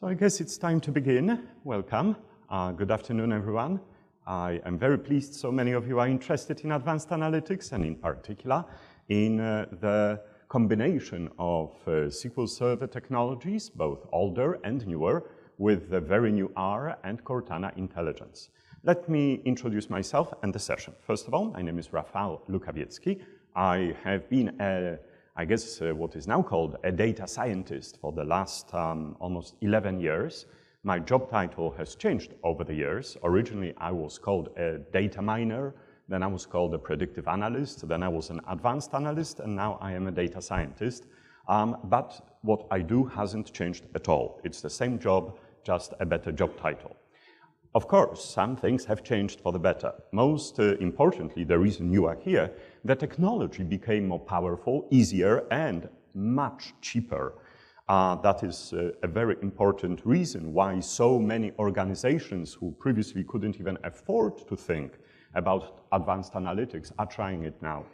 So I guess it's time to begin. Welcome. Good afternoon, everyone. I am very pleased so many of you are interested in advanced analytics and in particular in the combination of SQL Server technologies, both older and newer, with the very new R and Cortana Intelligence. Let me introduce myself and the session. First of all, my name is Rafał Lukawiecki. I have been what is now called a data scientist for the last almost 11 years. My job title has changed over the years. Originally, I was called a data miner, then I was called a predictive analyst, then I was an advanced analyst, and now I am a data scientist. But what I do hasn't changed at all. It's the same job, just a better job title. Of course, some things have changed for the better. Most importantly, the reason you are here, the technology became more powerful, easier, and much cheaper. That is a very important reason why so many organizations who previously couldn't even afford to think about advanced analytics are trying it now.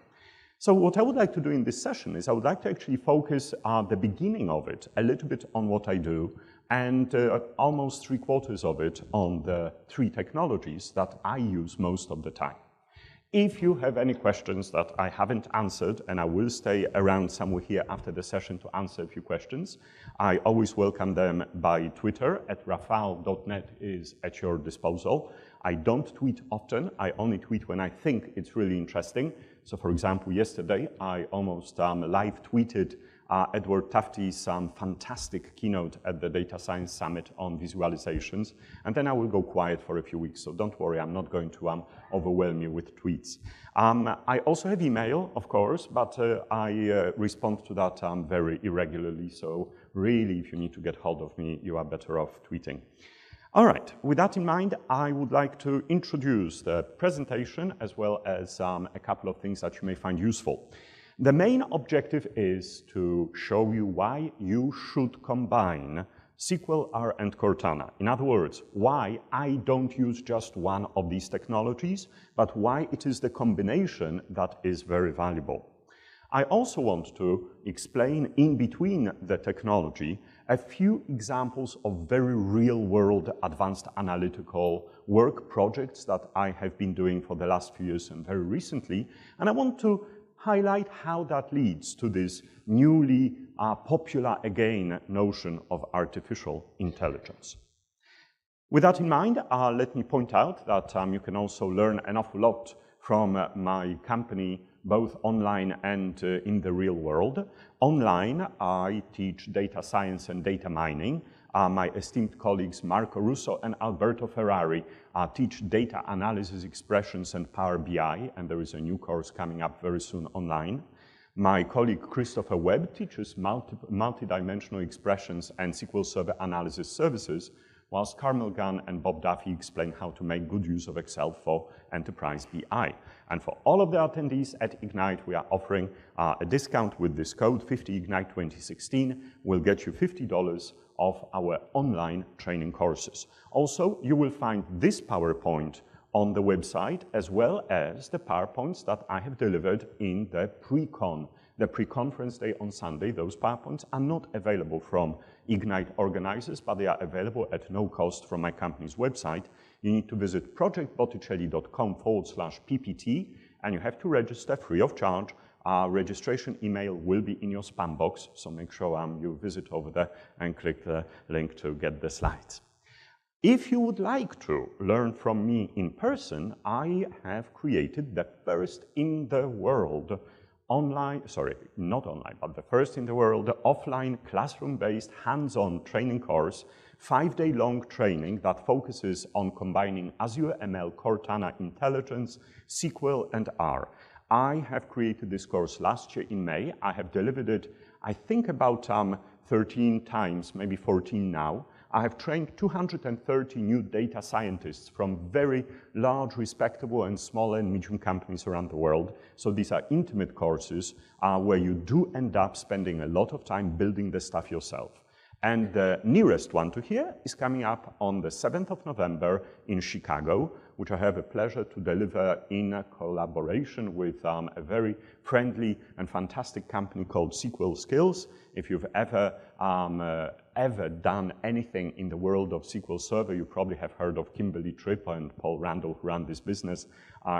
So what I would like to do in this session is I would like to actually focus the beginning of it a little bit on what I do and almost 3/4 of it on the three technologies that I use most of the time. If you have any questions that I haven't answered, and I will stay around somewhere here after the session to answer a few questions, I always welcome them by Twitter @rafał.net is at your disposal. I don't tweet often, I only tweet when I think it's really interesting. So for example, yesterday I almost live tweeted Edward Tufte's fantastic keynote at the Data Science Summit on visualizations, and then I will go quiet for a few weeks, so don't worry, I'm not going to overwhelm you with tweets. I also have email, of course, but I respond to that very irregularly, so really, if you need to get hold of me, you are better off tweeting. All right, with that in mind, I would like to introduce the presentation as well as a couple of things that you may find useful. The main objective is to show you why you should combine SQL, R, and Cortana. In other words, why I don't use just one of these technologies, but why it is the combination that is very valuable. I also want to explain in between the technology a few examples of very real-world advanced analytical work projects that I have been doing for the last few years and very recently, and I want to highlight how that leads to this newly popular again notion of artificial intelligence. With that in mind, let me point out that you can also learn an awful lot from my company, both online and in the real world. Online, I teach data science and data mining. My esteemed colleagues Marco Russo and Alberto Ferrari teach data analysis, expressions, and Power BI, and there is a new course coming up very soon online. My colleague Christopher Webb teaches multidimensional expressions and SQL Server analysis services, whilst Carmel Gunn and Bob Duffy explain how to make good use of Excel for enterprise BI. And for all of the attendees at Ignite, we are offering a discount with this code, 50Ignite2016, will get you $50 of our online training courses. Also, you will find this PowerPoint on the website, as well as the PowerPoints that I have delivered in the pre-conference day on Sunday. Those PowerPoints are not available from Ignite organizers, but they are available at no cost from my company's website. You need to visit projectbotticelli.com/PPT, and you have to register free of charge. Registration email will be in your spam box, so make sure you visit over there and click the link to get the slides. If you would like to learn from me in person, I have created the first in the world the first in the world offline classroom-based hands-on training course, 5-day-long training that focuses on combining Azure ML, Cortana Intelligence, SQL, and R. I have created this course last year in May. I have delivered it, I think, about 13 times, maybe 14 now. I have trained 230 new data scientists from very large, respectable, and small and medium companies around the world. So these are intimate courses where you do end up spending a lot of time building the stuff yourself. And the nearest one to here is coming up on the 7th of November in Chicago, which I have a pleasure to deliver in a collaboration with a very friendly and fantastic company called SQL Skills. If you've ever done anything in the world of SQL Server, you probably have heard of Kimberly Tripp and Paul Randall, who run this business.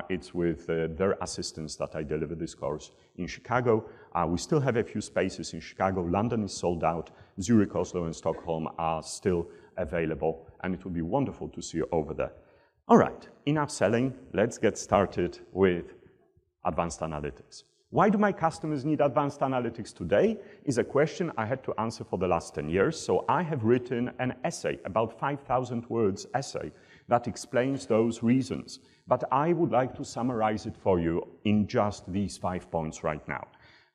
It's with their assistance that I deliver this course in Chicago. We still have a few spaces in Chicago. London is sold out. Zurich, Oslo, and Stockholm are still available, and it would be wonderful to see you over there. All right, enough selling. Let's get started with advanced analytics. Why do my customers need advanced analytics today is a question I had to answer for the last 10 years. So I have written an essay, about 5,000 words essay, that explains those reasons. But I would like to summarize it for you in just these 5 points right now.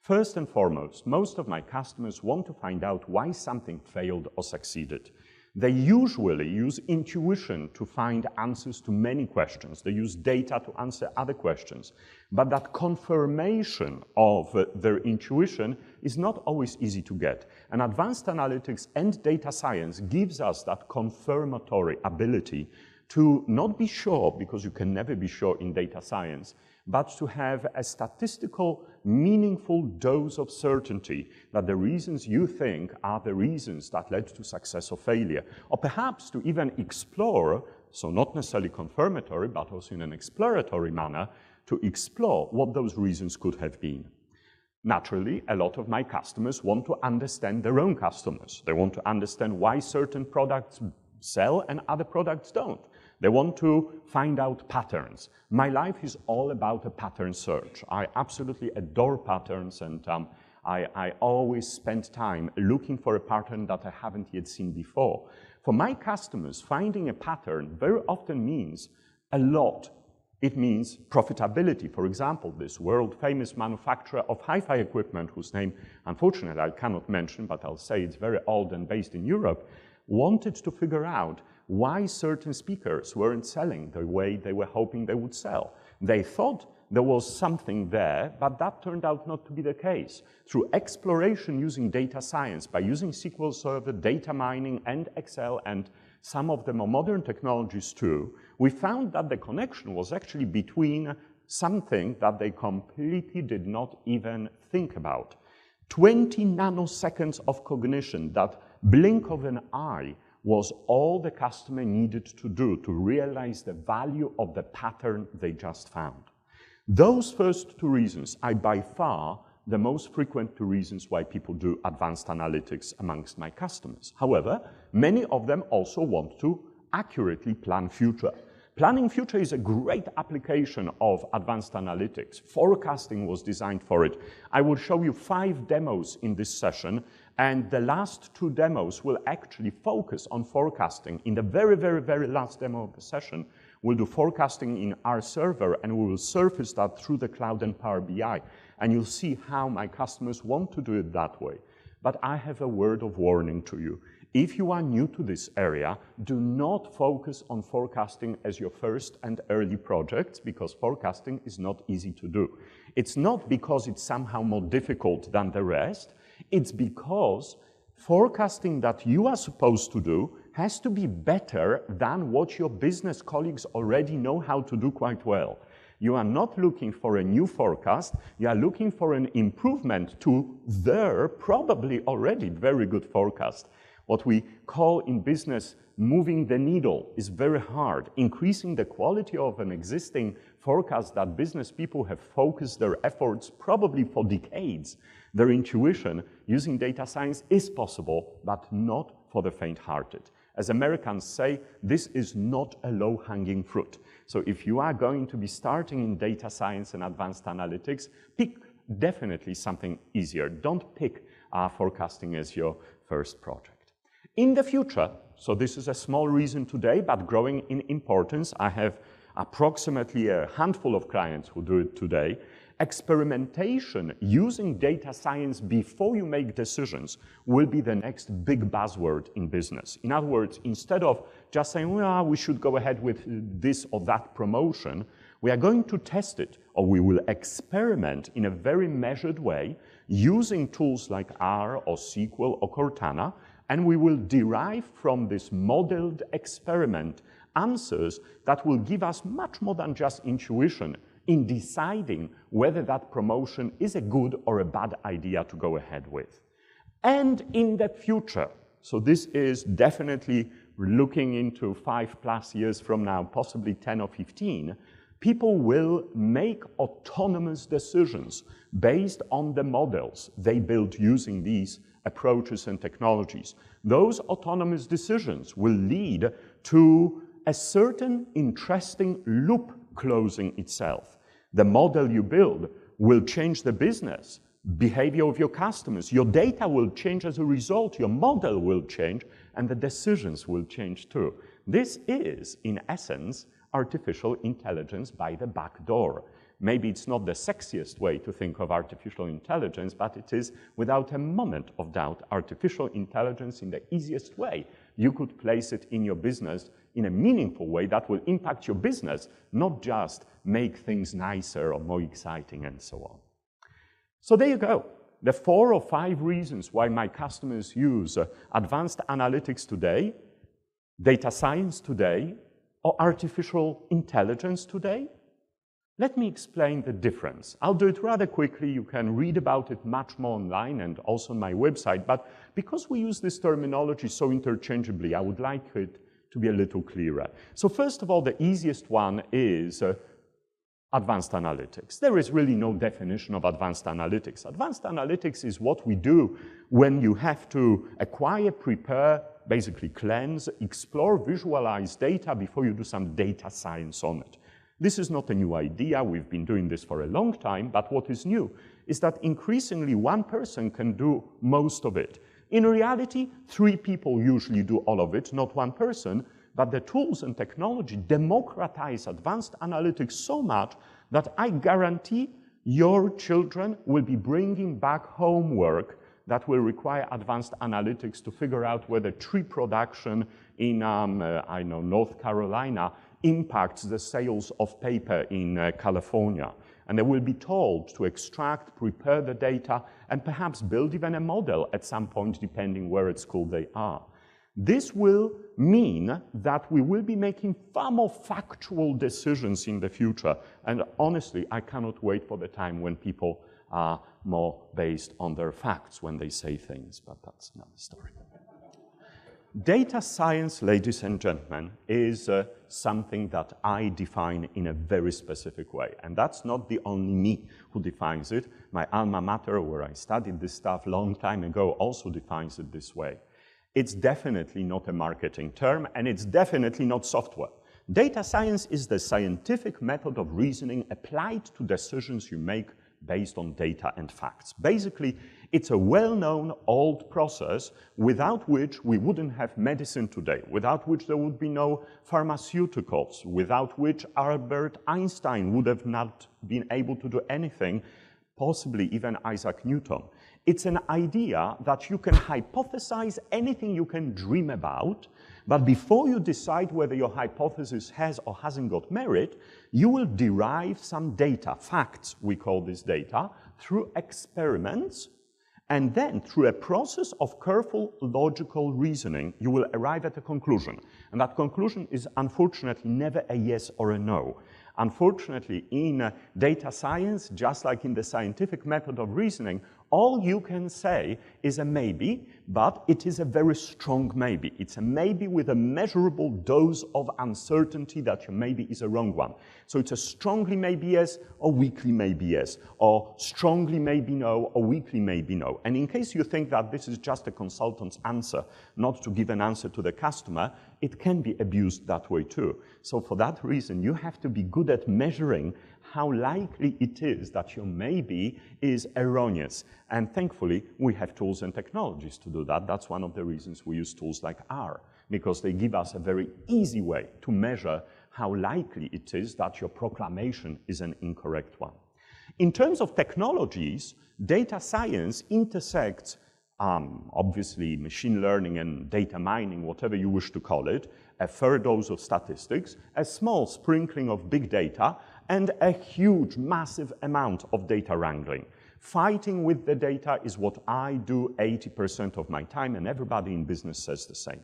First and foremost, most of my customers want to find out why something failed or succeeded. They usually use intuition to find answers to many questions. They use data to answer other questions. But that confirmation of their intuition is not always easy to get. And advanced analytics and data science gives us that confirmatory ability to not be sure, because you can never be sure in data science, but to have a statistical, meaningful dose of certainty that the reasons you think are the reasons that led to success or failure. Or perhaps to even explore, so not necessarily confirmatory, but also in an exploratory manner, to explore what those reasons could have been. Naturally, a lot of my customers want to understand their own customers. They want to understand why certain products sell and other products don't. They want to find out patterns. My life is all about a pattern search. I absolutely adore patterns, and I always spend time looking for a pattern that I haven't yet seen before. For my customers, finding a pattern very often means a lot. It means profitability. For example, this world-famous manufacturer of hi-fi equipment, whose name, unfortunately, I cannot mention, but I'll say it's very old and based in Europe, wanted to figure out why certain speakers weren't selling the way they were hoping they would sell. They thought there was something there, but that turned out not to be the case. Through exploration using data science, by using SQL Server, data mining, and Excel, and some of the more modern technologies too, we found that the connection was actually between something that they completely did not even think about. 20 nanoseconds of cognition, that blink of an eye, was all the customer needed to do to realize the value of the pattern they just found. Those first two reasons are by far the most frequent two reasons why people do advanced analytics amongst my customers. However, many of them also want to accurately plan future. Planning future is a great application of advanced analytics. Forecasting was designed for it. I will show you 5 demos in this session, and the last 2 demos will actually focus on forecasting. In the very last demo of the session, we'll do forecasting in our server, and we will surface that through the cloud and Power BI. And you'll see how my customers want to do it that way. But I have a word of warning to you. If you are new to this area, do not focus on forecasting as your first and early projects, because forecasting is not easy to do. It's not because it's somehow more difficult than the rest. It's because forecasting that you are supposed to do has to be better than what your business colleagues already know how to do quite well. You are not looking for a new forecast, you are looking for an improvement to their probably already very good forecast. What we call in business moving the needle is very hard. Increasing the quality of an existing forecast that business people have focused their efforts probably for decades, their intuition using data science is possible, but not for the faint-hearted. As Americans say, this is not a low-hanging fruit. So if you are going to be starting in data science and advanced analytics, pick definitely something easier. Don't pick forecasting as your first project. In the future, so this is a small reason today, but growing in importance, I have approximately a handful of clients who do it today. Experimentation using data science before you make decisions will be the next big buzzword in business. In other words, instead of just saying, well, we should go ahead with this or that promotion, we are going to test it, or we will experiment in a very measured way using tools like R or SQL or Cortana, and we will derive from this modeled experiment answers that will give us much more than just intuition in deciding whether that promotion is a good or a bad idea to go ahead with. And in the future, so this is definitely looking into 5+ years from now, possibly 10 or 15, people will make autonomous decisions based on the models they build using these approaches and technologies. Those autonomous decisions will lead to a certain interesting loop closing itself. The model you build will change the business behavior of your customers. Your data will change as a result, your model will change, and the decisions will change too. This is, in essence, artificial intelligence by the back door. Maybe it's not the sexiest way to think of artificial intelligence, but it is, without a moment of doubt, artificial intelligence in the easiest way. You could place it in your business in a meaningful way that will impact your business, not just make things nicer or more exciting and so on. So there you go. The 4 or 5 reasons why my customers use advanced analytics today, data science today, or artificial intelligence today. Let me explain the difference. I'll do it rather quickly. You can read about it much more online and also on my website. But because we use this terminology so interchangeably, I would like it to be a little clearer. So first of all, the easiest one is advanced analytics. There is really no definition of advanced analytics. Advanced analytics is what we do when you have to acquire, prepare, basically cleanse, explore, visualize data before you do some data science on it. This is not a new idea. We've been doing this for a long time, but what is new is that increasingly one person can do most of it. In reality, 3 people usually do all of it, not one person, but the tools and technology democratize advanced analytics so much that I guarantee your children will be bringing back homework that will require advanced analytics to figure out whether tree production in, I know, North Carolina impacts the sales of paper in California. And they will be told to extract, prepare the data, and perhaps build even a model at some point, depending where at school they are. This will mean that we will be making far more factual decisions in the future. And honestly, I cannot wait for the time when people are more based on their facts when they say things, but that's another story. Data science, ladies and gentlemen, is something that I define in a very specific way. And that's not the only me who defines it. My alma mater, where I studied this stuff a long time ago, also defines it this way. It's definitely not a marketing term, and it's definitely not software. Data science is the scientific method of reasoning applied to decisions you make based on data and facts. Basically, it's a well-known old process without which we wouldn't have medicine today, without which there would be no pharmaceuticals, without which Albert Einstein would have not been able to do anything, possibly even Isaac Newton. It's an idea that you can hypothesize anything you can dream about, but before you decide whether your hypothesis has or hasn't got merit, you will derive some data, facts we call this data, through experiments, and then through a process of careful logical reasoning, you will arrive at a conclusion. And that conclusion is unfortunately never a yes or a no. Unfortunately, in data science, just like in the scientific method of reasoning, all you can say is a maybe, but it is a very strong maybe. It's a maybe with a measurable dose of uncertainty that your maybe is a wrong one. So it's a strongly maybe yes or weakly maybe yes, or strongly maybe no or weakly maybe no. And in case you think that this is just a consultant's answer, not to give an answer to the customer, it can be abused that way too. So for that reason, you have to be good at measuring how likely it is that your maybe is erroneous. And thankfully, we have tools and technologies to do that. That's one of the reasons we use tools like R, because they give us a very easy way to measure how likely it is that your proclamation is an incorrect one. In terms of technologies, data science intersects obviously machine learning and data mining, whatever you wish to call it, a fair dose of statistics, a small sprinkling of big data, and a huge, massive amount of data wrangling. Fighting with the data is what I do 80% of my time, and everybody in business says the same.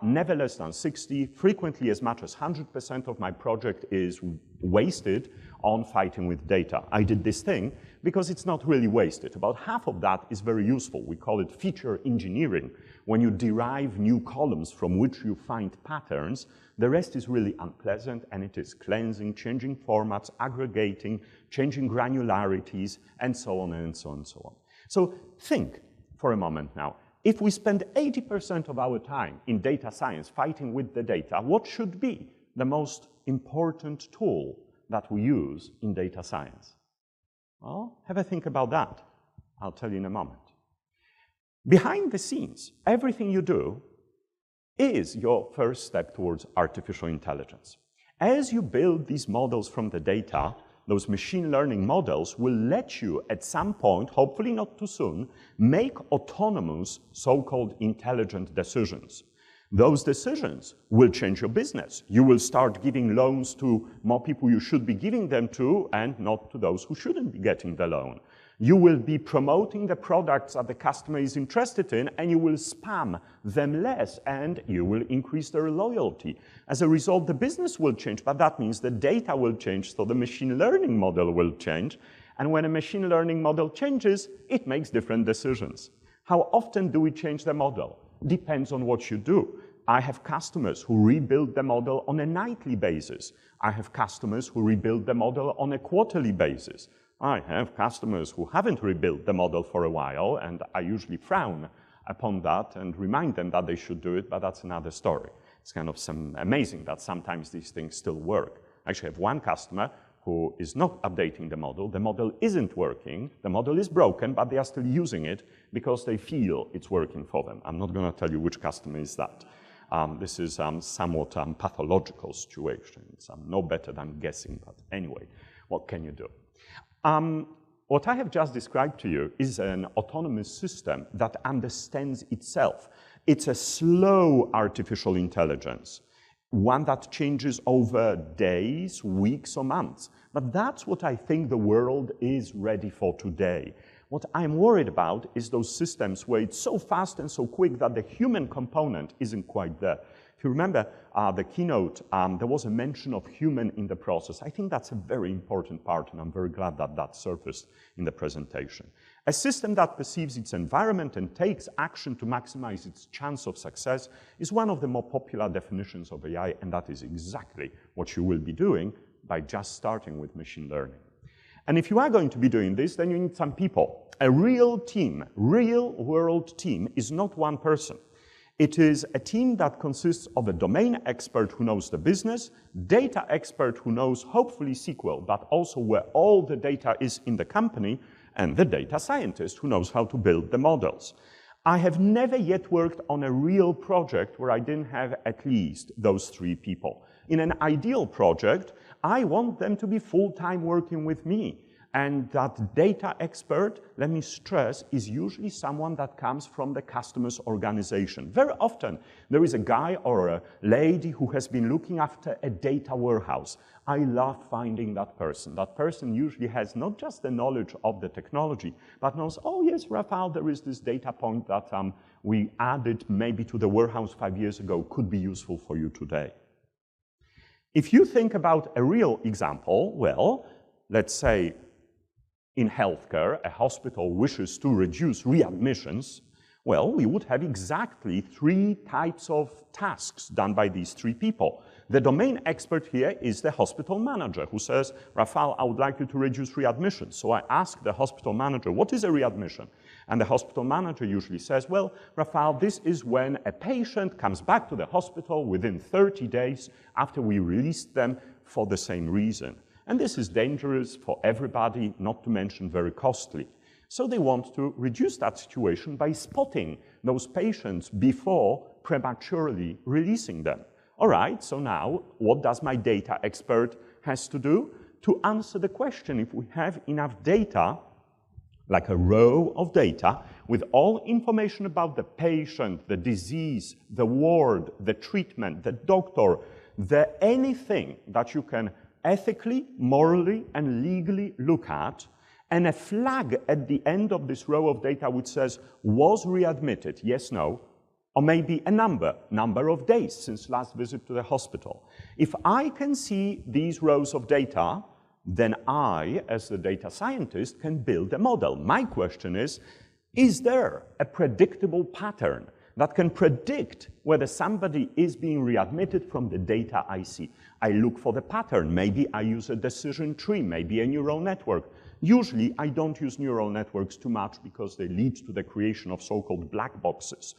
never less than 60, frequently as much as 100% of my project is wasted on fighting with data. I did this thing because it's not really wasted. About half of that is very useful. We call it feature engineering. When you derive new columns from which you find patterns, the rest is really unpleasant, and it is cleansing, changing formats, aggregating, changing granularities, and so on and so on and so on. So think for a moment now. If we spend 80% of our time in data science fighting with the data, what should be the most important tool that we use in data science? Well, have a think about that. I'll tell you in a moment. Behind the scenes, everything you do is your first step towards artificial intelligence. As you build these models from the data, those machine learning models will let you, at some point, hopefully not too soon, make autonomous, so-called intelligent decisions. Those decisions will change your business. You will start giving loans to more people you should be giving them to, and not to those who shouldn't be getting the loan. You will be promoting the products that the customer is interested in, and you will spam them less, and you will increase their loyalty. As a result, the business will change, but that means the data will change, so the machine learning model will change. And when a machine learning model changes, it makes different decisions. How often do we change the model? Depends on what you do. I have customers who rebuild the model on a nightly basis. I have customers who rebuild the model on a quarterly basis. I have customers who haven't rebuilt the model for a while, and I usually frown upon that and remind them that they should do it, but that's another story. It's kind of amazing that sometimes these things still work. I actually have one customer who is not updating the model isn't working, the model is broken, but they are still using it because they feel it's working for them. I'm not going to tell you which customer is that. This is somewhat pathological situation. It's no better than guessing, but anyway, what can you do? What I have just described to you is an autonomous system that understands itself. It's a slow artificial intelligence, one that changes over days, weeks, or months. But that's what I think the world is ready for today. What I'm worried about is those systems where it's so fast and so quick that the human component isn't quite there. If you remember the keynote, there was a mention of human in the process. I think that's a very important part, and I'm very glad that that surfaced in the presentation. A system that perceives its environment and takes action to maximize its chance of success is one of the more popular definitions of AI, and that is exactly what you will be doing by just starting with machine learning. And if you are going to be doing this, then you need some people. A real team, real-world team, is not one person. It is a team that consists of a domain expert who knows the business, data expert who knows, hopefully, SQL, but also where all the data is in the company, and the data scientist who knows how to build the models. I have never yet worked on a real project where I didn't have at least those three people. In an ideal project, I want them to be full-time working with me. And that data expert, let me stress, is usually someone that comes from the customer's organization. Very often, there is a guy or a lady who has been looking after a data warehouse. I love finding that person. That person usually has not just the knowledge of the technology, but knows, oh yes, Rafael, there is this data point that we added maybe to the warehouse 5 years ago, could be useful for you today. If you think about a real example, well, let's say, in healthcare, a hospital wishes to reduce readmissions, well, we would have exactly three types of tasks done by these three people. The domain expert here is the hospital manager who says, Rafael, I would like you to reduce readmissions. So I ask the hospital manager, what is a readmission? And the hospital manager usually says, well, Rafael, this is when a patient comes back to the hospital within 30 days after we released them for the same reason. And this is dangerous for everybody, not to mention very costly. So they want to reduce that situation by spotting those patients before prematurely releasing them. All right, so now what does my data expert has to do? To answer the question, if we have enough data, like a row of data, with all information about the patient, the disease, the ward, the treatment, the doctor, anything that you can ethically, morally, and legally look at, and a flag at the end of this row of data which says, was readmitted, yes, no, or maybe a number of days since last visit to the hospital. If I can see these rows of data, then I, as the data scientist, can build a model. My question is there a predictable pattern that can predict whether somebody is being readmitted from the data I see? I look for the pattern. Maybe I use a decision tree, maybe a neural network. Usually, I don't use neural networks too much because they lead to the creation of so-called black boxes.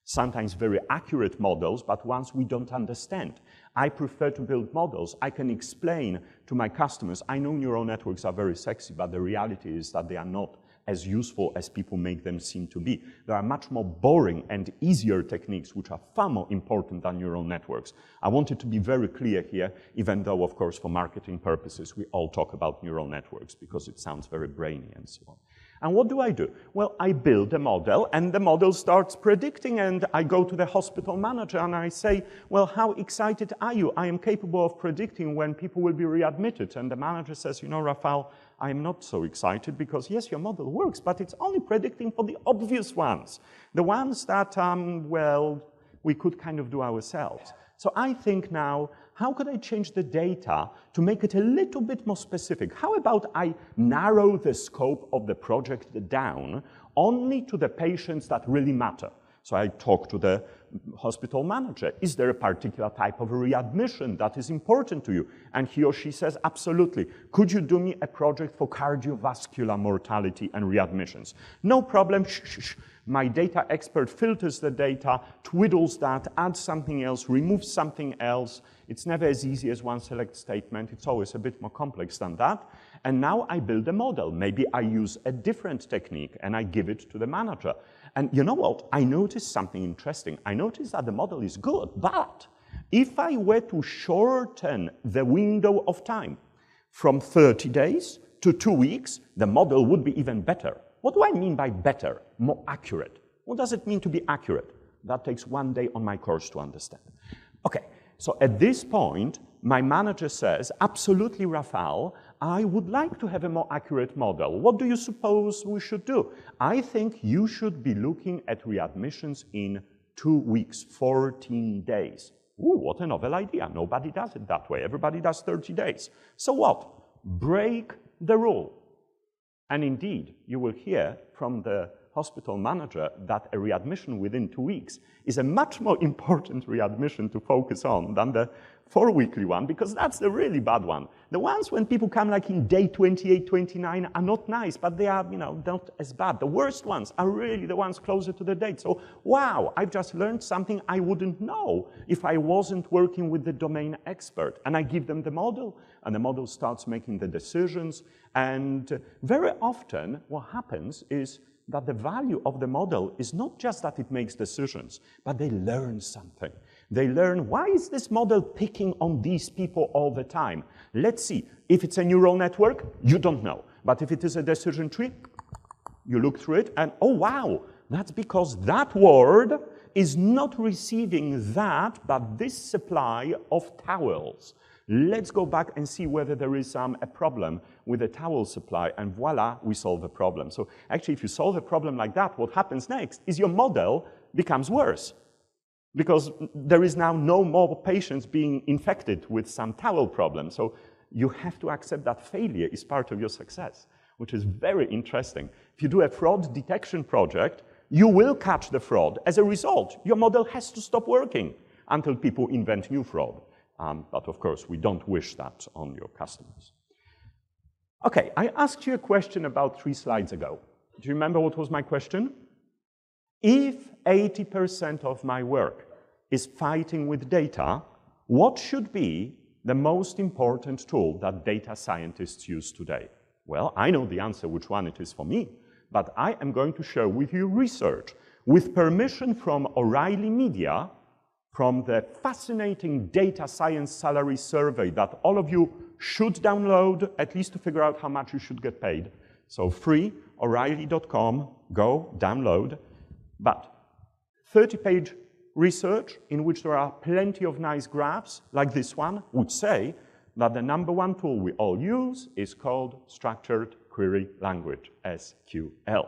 Sometimes very accurate models, but ones we don't understand. I prefer to build models. I can explain to my customers, I know neural networks are very sexy, but the reality is that they are not as useful as people make them seem to be. There are much more boring and easier techniques which are far more important than neural networks. I want it to be very clear here, even though, of course, for marketing purposes, we all talk about neural networks because it sounds very brainy and so on. And what do? Well, I build a model, and the model starts predicting, and I go to the hospital manager and I say, well, how excited are you? I am capable of predicting when people will be readmitted. And the manager says, you know, Rafael, I'm not so excited because, yes, your model works, but it's only predicting for the obvious ones, the ones that, well, we could kind of do ourselves. So I think now, how could I change the data to make it a little bit more specific? How about I narrow the scope of the project down only to the patients that really matter? So I talk to the hospital manager. Is there a particular type of readmission that is important to you? And he or she says, absolutely. Could you do me a project for cardiovascular mortality and readmissions? No problem. Shh, shh, shh. My data expert filters the data, twiddles that, adds something else, removes something else. It's never as easy as one select statement. It's always a bit more complex than that. And now I build a model. Maybe I use a different technique and I give it to the manager. And you know what? I noticed something interesting. I noticed that the model is good, but if I were to shorten the window of time from 30 days to 2 weeks, the model would be even better. What do I mean by better, more accurate? What does it mean to be accurate? That takes 1 day on my course to understand. Okay, so at this point, my manager says, absolutely, Rafael, I would like to have a more accurate model. What do you suppose we should do? I think you should be looking at readmissions in 2 weeks, 14 days. Ooh, what a novel idea. Nobody does it that way. Everybody does 30 days. So what? Break the rule. And indeed, you will hear from the hospital manager that a readmission within 2 weeks is a much more important readmission to focus on than the 4-weekly one, because that's the really bad one. The ones when people come like in day 28, 29 are not nice, but they are, not as bad. The worst ones are really the ones closer to the date. So, wow, I've just learned something I wouldn't know if I wasn't working with the domain expert. And I give them the model, and the model starts making the decisions. And very often what happens is that the value of the model is not just that it makes decisions, but they learn something. They learn, why is this model picking on these people all the time? Let's see. If it's a neural network, you don't know. But if it is a decision tree, you look through it and, oh, wow, that's because that word is not receiving that, but this supply of towels. Let's go back and see whether there is a problem with the towel supply, and voila, we solve the problem. So actually, if you solve a problem like that, what happens next is your model becomes worse, because there is now no more patients being infected with some towel problem. So you have to accept that failure is part of your success, which is very interesting. If you do a fraud detection project, you will catch the fraud. As a result, your model has to stop working until people invent new fraud. But of course, we don't wish that on your customers. Okay, I asked you a question about 3 slides ago. Do you remember what was my question? If 80% of my work is fighting with data, what should be the most important tool that data scientists use today? Well, I know the answer, which one it is for me, but I am going to share with you research with permission from O'Reilly Media, from the fascinating data science salary survey that all of you should download, at least to figure out how much you should get paid. So free, O'Reilly.com, go, download. But 30-page research in which there are plenty of nice graphs, like this one, would say that the #1 tool we all use is called Structured Query Language, SQL.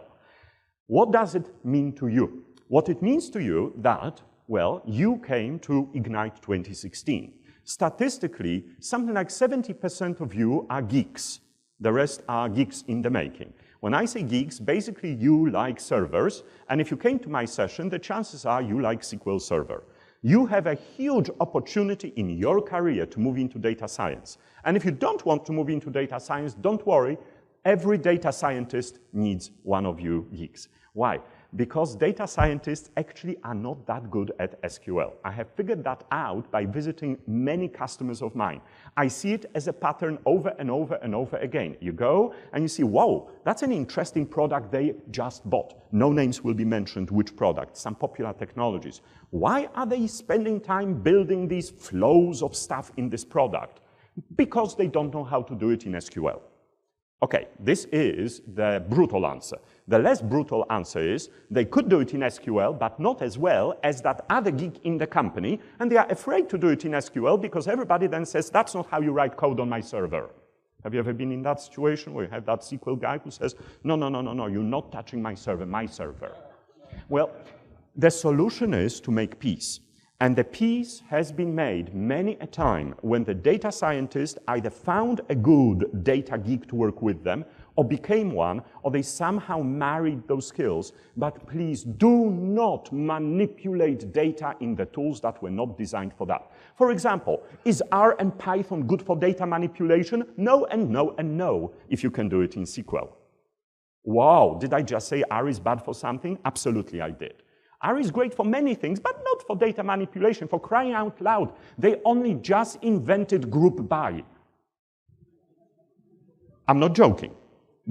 What does it mean to you? What it means to you that, well, you came to Ignite 2016. Statistically, something like 70% of you are geeks. The rest are geeks in the making. When I say geeks, basically you like servers, and if you came to my session, the chances are you like SQL Server. You have a huge opportunity in your career to move into data science. And if you don't want to move into data science, don't worry. Every data scientist needs one of you geeks. Why? Because data scientists actually are not that good at SQL. I have figured that out by visiting many customers of mine. I see it as a pattern over and over and over again. You go and you see, whoa, that's an interesting product they just bought. No names will be mentioned which product, some popular technologies. Why are they spending time building these flows of stuff in this product? Because they don't know how to do it in SQL. Okay, this is the brutal answer. The less brutal answer is they could do it in SQL, but not as well as that other geek in the company, and they are afraid to do it in SQL because everybody then says, that's not how you write code on my server. Have you ever been in that situation where you have that SQL guy who says, no, you're not touching my server, my server. Well, the solution is to make peace. And the peace has been made many a time when the data scientist either found a good data geek to work with them, or became one, or they somehow married those skills. But please do not manipulate data in the tools that were not designed for that. For example, is R and Python good for data manipulation? No and no and no, if you can do it in SQL. Wow, did I just say R is bad for something? Absolutely, I did. R is great for many things, but not for data manipulation, for crying out loud. They only just invented group by. I'm not joking.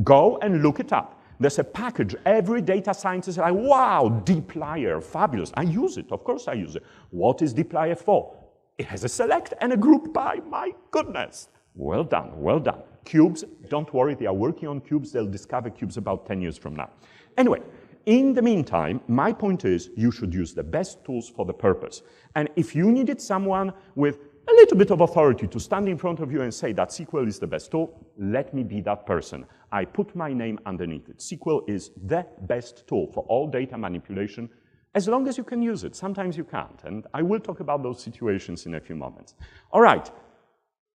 Go and look it up. There's a package. Every data scientist is like, wow, dplyr, fabulous. I use it. Of course I use it. What is dplyr for? It has a select and a group by. My goodness. Well done, well done. Cubes, don't worry. They are working on cubes. They'll discover cubes about 10 years from now. Anyway. In the meantime, my point is you should use the best tools for the purpose. And if you needed someone with a little bit of authority to stand in front of you and say that SQL is the best tool, let me be that person. I put my name underneath it. SQL is the best tool for all data manipulation, as long as you can use it. Sometimes you can't, and I will talk about those situations in a few moments. All right.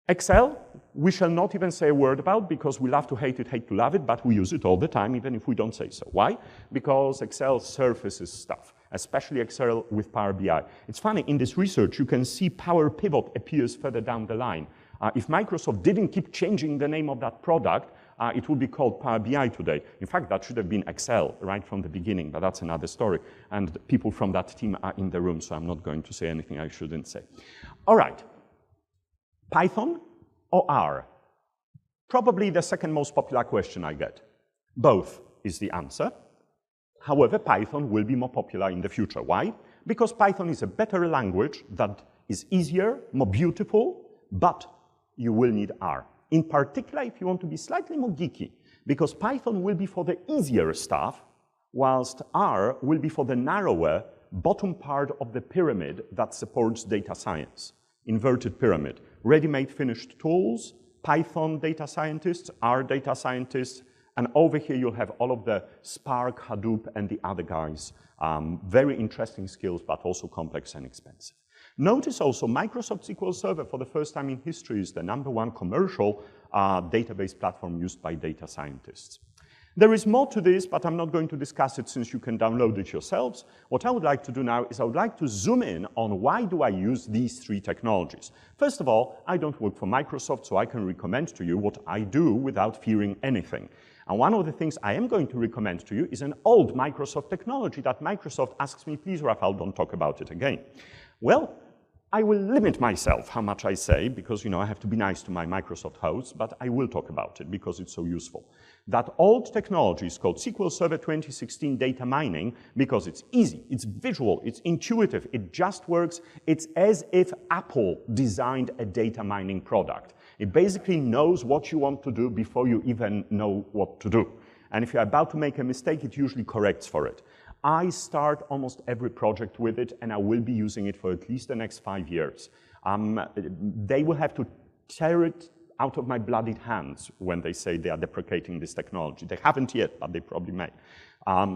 Excel, we shall not even say a word about because we love to hate it, hate to love it, but we use it all the time, even if we don't say so. Why? Because Excel surfaces stuff, especially Excel with Power BI. It's funny, in this research, you can see Power Pivot appears further down the line. If Microsoft didn't keep changing the name of that product, it would be called Power BI today. In fact, that should have been Excel right from the beginning, but that's another story. And people from that team are in the room, so I'm not going to say anything I shouldn't say. All right. Python or R? Probably the second most popular question I get. Both is the answer. However, Python will be more popular in the future. Why? Because Python is a better language that is easier, more beautiful, but you will need R. In particular, if you want to be slightly more geeky, because Python will be for the easier stuff, whilst R will be for the narrower bottom part of the pyramid that supports data science. Inverted pyramid. Ready-made finished tools, Python data scientists, R data scientists, and over here you'll have all of the Spark, Hadoop, and the other guys. Very interesting skills, but also complex and expensive. Notice also Microsoft SQL Server, for the first time in history, is the #1 commercial database platform used by data scientists. There is more to this, but I'm not going to discuss it since you can download it yourselves. What I would like to do now is I would like to zoom in on why do I use these three technologies. First of all, I don't work for Microsoft, so I can recommend to you what I do without fearing anything. And one of the things I am going to recommend to you is an old Microsoft technology that Microsoft asks me, please, Rafał, don't talk about it again. Well, I will limit myself how much I say because, you know, I have to be nice to my Microsoft hosts, but I will talk about it because it's so useful. That old technology is called SQL Server 2016 data mining because it's easy, it's visual, it's intuitive, it just works. It's as if Apple designed a data mining product. It basically knows what you want to do before you even know what to do. And if you're about to make a mistake, it usually corrects for it. I start almost every project with it, and I will be using it for at least the next 5 years. They will have to tear it out of my bloodied hands when they say they are deprecating this technology. They haven't yet, but they probably may.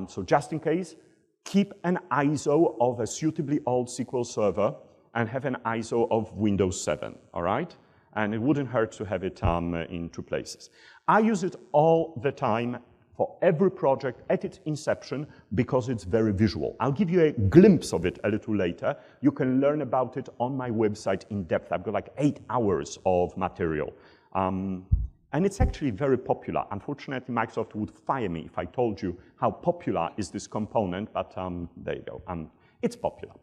So just in case, keep an ISO of a suitably old SQL Server and have an ISO of Windows 7, all right? And it wouldn't hurt to have it in 2 places. I use it all the time for every project at its inception because it's very visual. I'll give you a glimpse of it a little later. You can learn about it on my website in depth. I've got like 8 hours of material. And it's actually very popular. Unfortunately, Microsoft would fire me if I told you how popular is this component, but there you go. It's popular.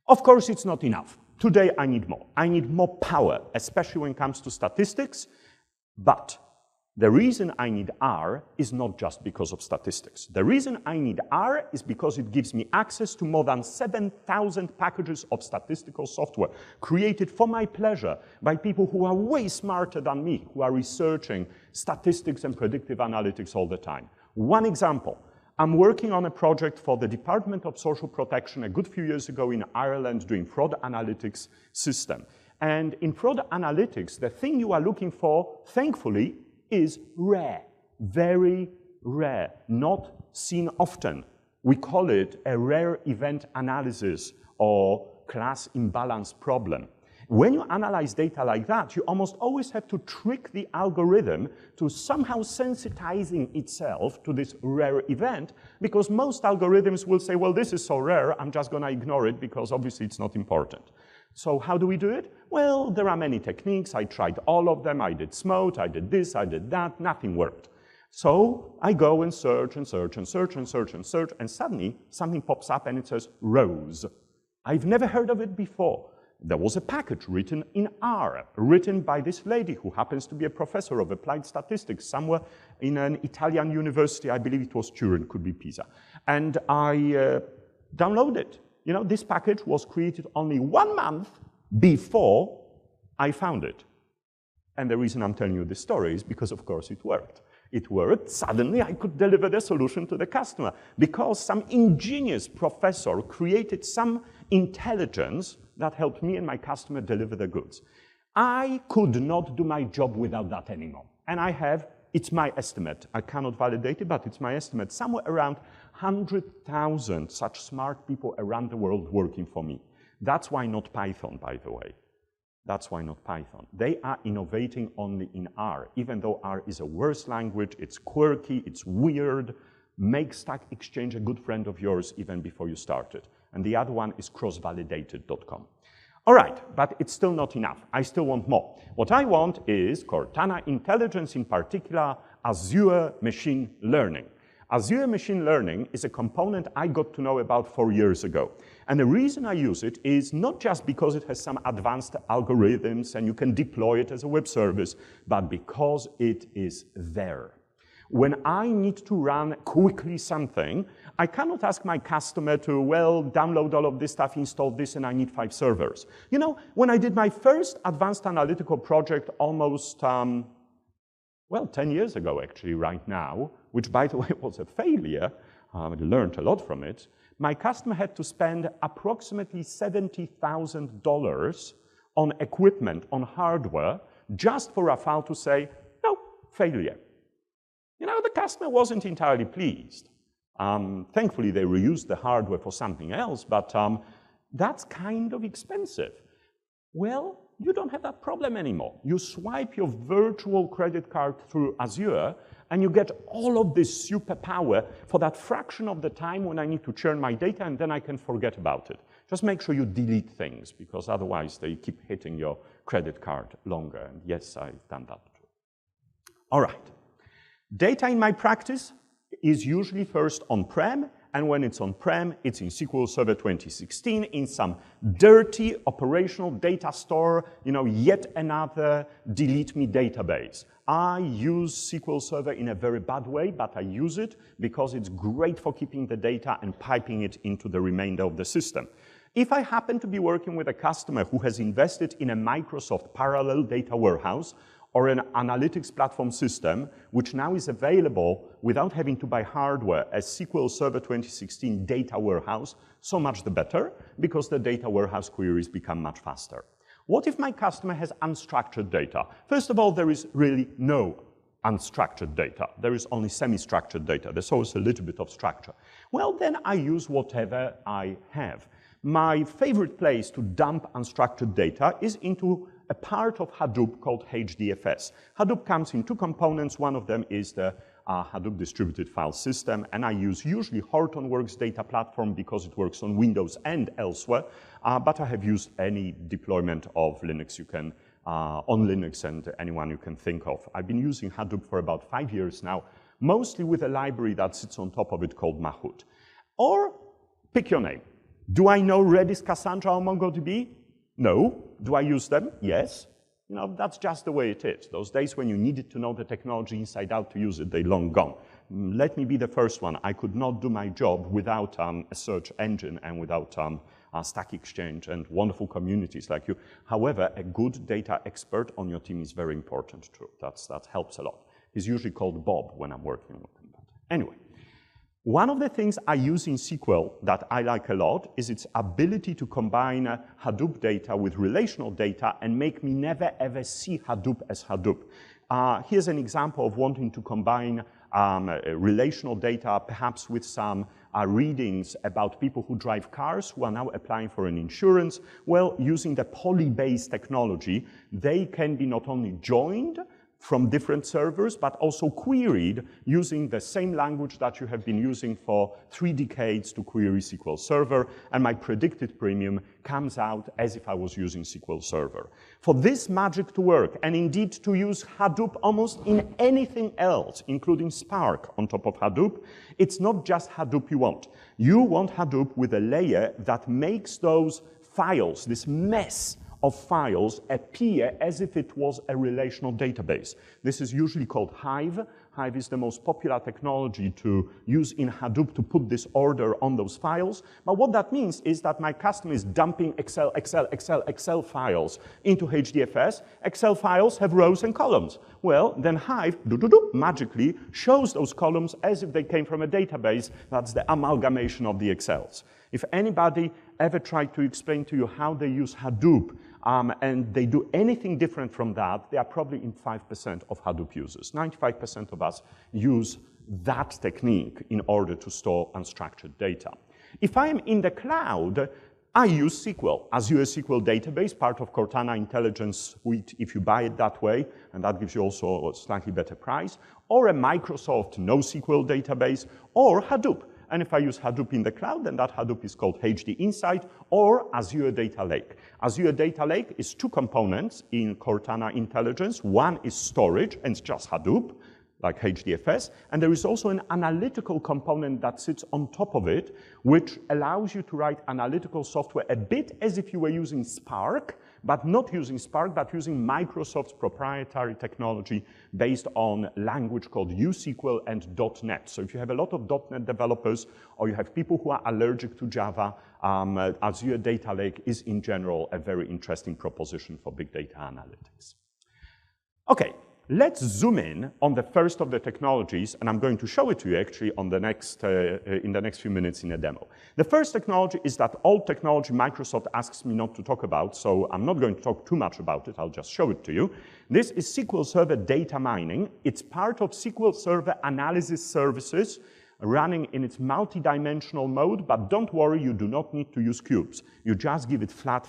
Of course, it's not enough. Today, I need more. I need more power, especially when it comes to statistics. But the reason I need R is not just because of statistics. The reason I need R is because it gives me access to more than 7,000 packages of statistical software created for my pleasure by people who are way smarter than me, who are researching statistics and predictive analytics all the time. One example. I'm working on a project for the Department of Social Protection a good few years ago in Ireland doing fraud analytics system. And in fraud analytics, the thing you are looking for, thankfully, is rare, very rare, not seen often. We call it a rare event analysis or class imbalance problem. When you analyze data like that, you almost always have to trick the algorithm to somehow sensitizing itself to this rare event, because most algorithms will say, well, this is so rare, I'm just going to ignore it because obviously it's not important. So how do we do it? Well, there are many techniques. I tried all of them. I did SMOT, I did this, I did that. Nothing worked. So I go and search and search and search and search and search, and suddenly something pops up and it says rows. I've never heard of it before. There was a package written in R, written by this lady who happens to be a professor of applied statistics somewhere in an Italian university. I believe it was Turin, could be Pisa. And I downloaded it. You know, this package was created only 1 month before I found it. And the reason I'm telling you this story is because, of course, it worked. It worked. Suddenly, I could deliver the solution to the customer because some ingenious professor created some intelligence that helped me and my customer deliver the goods. I could not do my job without that anymore. And I have, it's my estimate, I cannot validate it, but it's my estimate, somewhere around 100,000 such smart people around the world working for me. That's why not Python, by the way. That's why not Python. They are innovating only in R, even though R is a worse language, it's quirky, it's weird. Make Stack Exchange a good friend of yours even before you start it. And the other one is crossvalidated.com. All right, but it's still not enough. I still want more. What I want is Cortana Intelligence, in particular, Azure Machine Learning. Azure Machine Learning is a component I got to know about 4 years ago. And the reason I use it is not just because it has some advanced algorithms and you can deploy it as a web service, but because it is there. When I need to run quickly something, I cannot ask my customer to, well, download all of this stuff, install this, and I need 5 servers. You know, when I did my first advanced analytical project almost, 10 years ago, actually, right now, which, by the way, was a failure, I learned a lot from it, my customer had to spend approximately $70,000 on equipment, on hardware, just for a file to say, no, failure. You know, the customer wasn't entirely pleased. Thankfully, they reused the hardware for something else, but that's kind of expensive. Well, you don't have that problem anymore. You swipe your virtual credit card through Azure, and you get all of this superpower for that fraction of the time when I need to churn my data, and then I can forget about it. Just make sure you delete things, because otherwise they keep hitting your credit card longer. And yes, I've done that too. All right. Data in my practice is usually first on-prem, and when it's on-prem, it's in SQL Server 2016 in some dirty operational data store, you know, yet another delete me database. I use SQL Server in a very bad way, but I use it because it's great for keeping the data and piping it into the remainder of the system. If I happen to be working with a customer who has invested in a Microsoft parallel data warehouse, or an analytics platform system, which now is available without having to buy hardware as SQL Server 2016 data warehouse, so much the better, because the data warehouse queries become much faster. What if my customer has unstructured data? First of all, there is really no unstructured data. There is only semi-structured data. There's always a little bit of structure. Well, then I use whatever I have. My favorite place to dump unstructured data is into a part of Hadoop called HDFS. Hadoop comes in two components. One of them is the Hadoop distributed file system, and I use usually Hortonworks data platform because it works on Windows and elsewhere, but I have used any deployment of Linux you can, on Linux and anyone you can think of. I've been using Hadoop for about 5 years now, mostly with a library that sits on top of it called Mahout. Or pick your name. Do I know Redis, Cassandra, or MongoDB? No. Do I use them? Yes. You know, that's just the way it is. Those days when you needed to know the technology inside out to use it, they're long gone. Let me be the first one. I could not do my job without a search engine and without Stack Exchange and wonderful communities like you. However, a good data expert on your team is very important too. That helps a lot. He's usually called Bob when I'm working with him. But anyway. One of the things I use in SQL that I like a lot is its ability to combine Hadoop data with relational data and make me never ever see Hadoop as Hadoop. Here's an example of wanting to combine relational data perhaps with some readings about people who drive cars who are now applying for an insurance. Well, using the Polybase technology, they can be not only joined from different servers, but also queried using the same language that you have been using for 3 decades to query SQL Server, and my predicted premium comes out as if I was using SQL Server. For this magic to work, and indeed to use Hadoop almost in anything else, including Spark on top of Hadoop, it's not just Hadoop you want. You want Hadoop with a layer that makes those files, this mess of files, appear as if it was a relational database. This is usually called Hive. Hive is the most popular technology to use in Hadoop to put this order on those files. But what that means is that my customer is dumping Excel files into HDFS. Excel files have rows and columns. Well, then Hive magically shows those columns as if they came from a database. That's the amalgamation of the Excels. If anybody ever tried to explain to you how they use Hadoop and they do anything different from that, they are probably in 5% of Hadoop users. 95% of us use that technique in order to store unstructured data. If I am in the cloud, I use SQL, Azure SQL database, part of Cortana Intelligence Suite if you buy it that way, and that gives you also a slightly better price, or a Microsoft NoSQL database, or Hadoop. And if I use Hadoop in the cloud, then that Hadoop is called HD Insight or Azure Data Lake. Azure Data Lake is 2 components in Cortana Intelligence. One is storage, and it's just Hadoop, like HDFS. And there is also an analytical component that sits on top of it, which allows you to write analytical software a bit as if you were using Spark, but not using Spark, but using Microsoft's proprietary technology based on language called USQL and .NET. So if you have a lot of .NET developers or you have people who are allergic to Java, Azure Data Lake is in general a very interesting proposition for big data analytics. Okay. Let's zoom in on the first of the technologies, and I'm going to show it to you actually on the next, in the next few minutes in a demo. The first technology is that old technology Microsoft asks me not to talk about, so I'm not going to talk too much about it, I'll just show it to you. This is SQL Server data mining. It's part of SQL Server analysis services running in its multi-dimensional mode, but don't worry, you do not need to use cubes. You just give it flat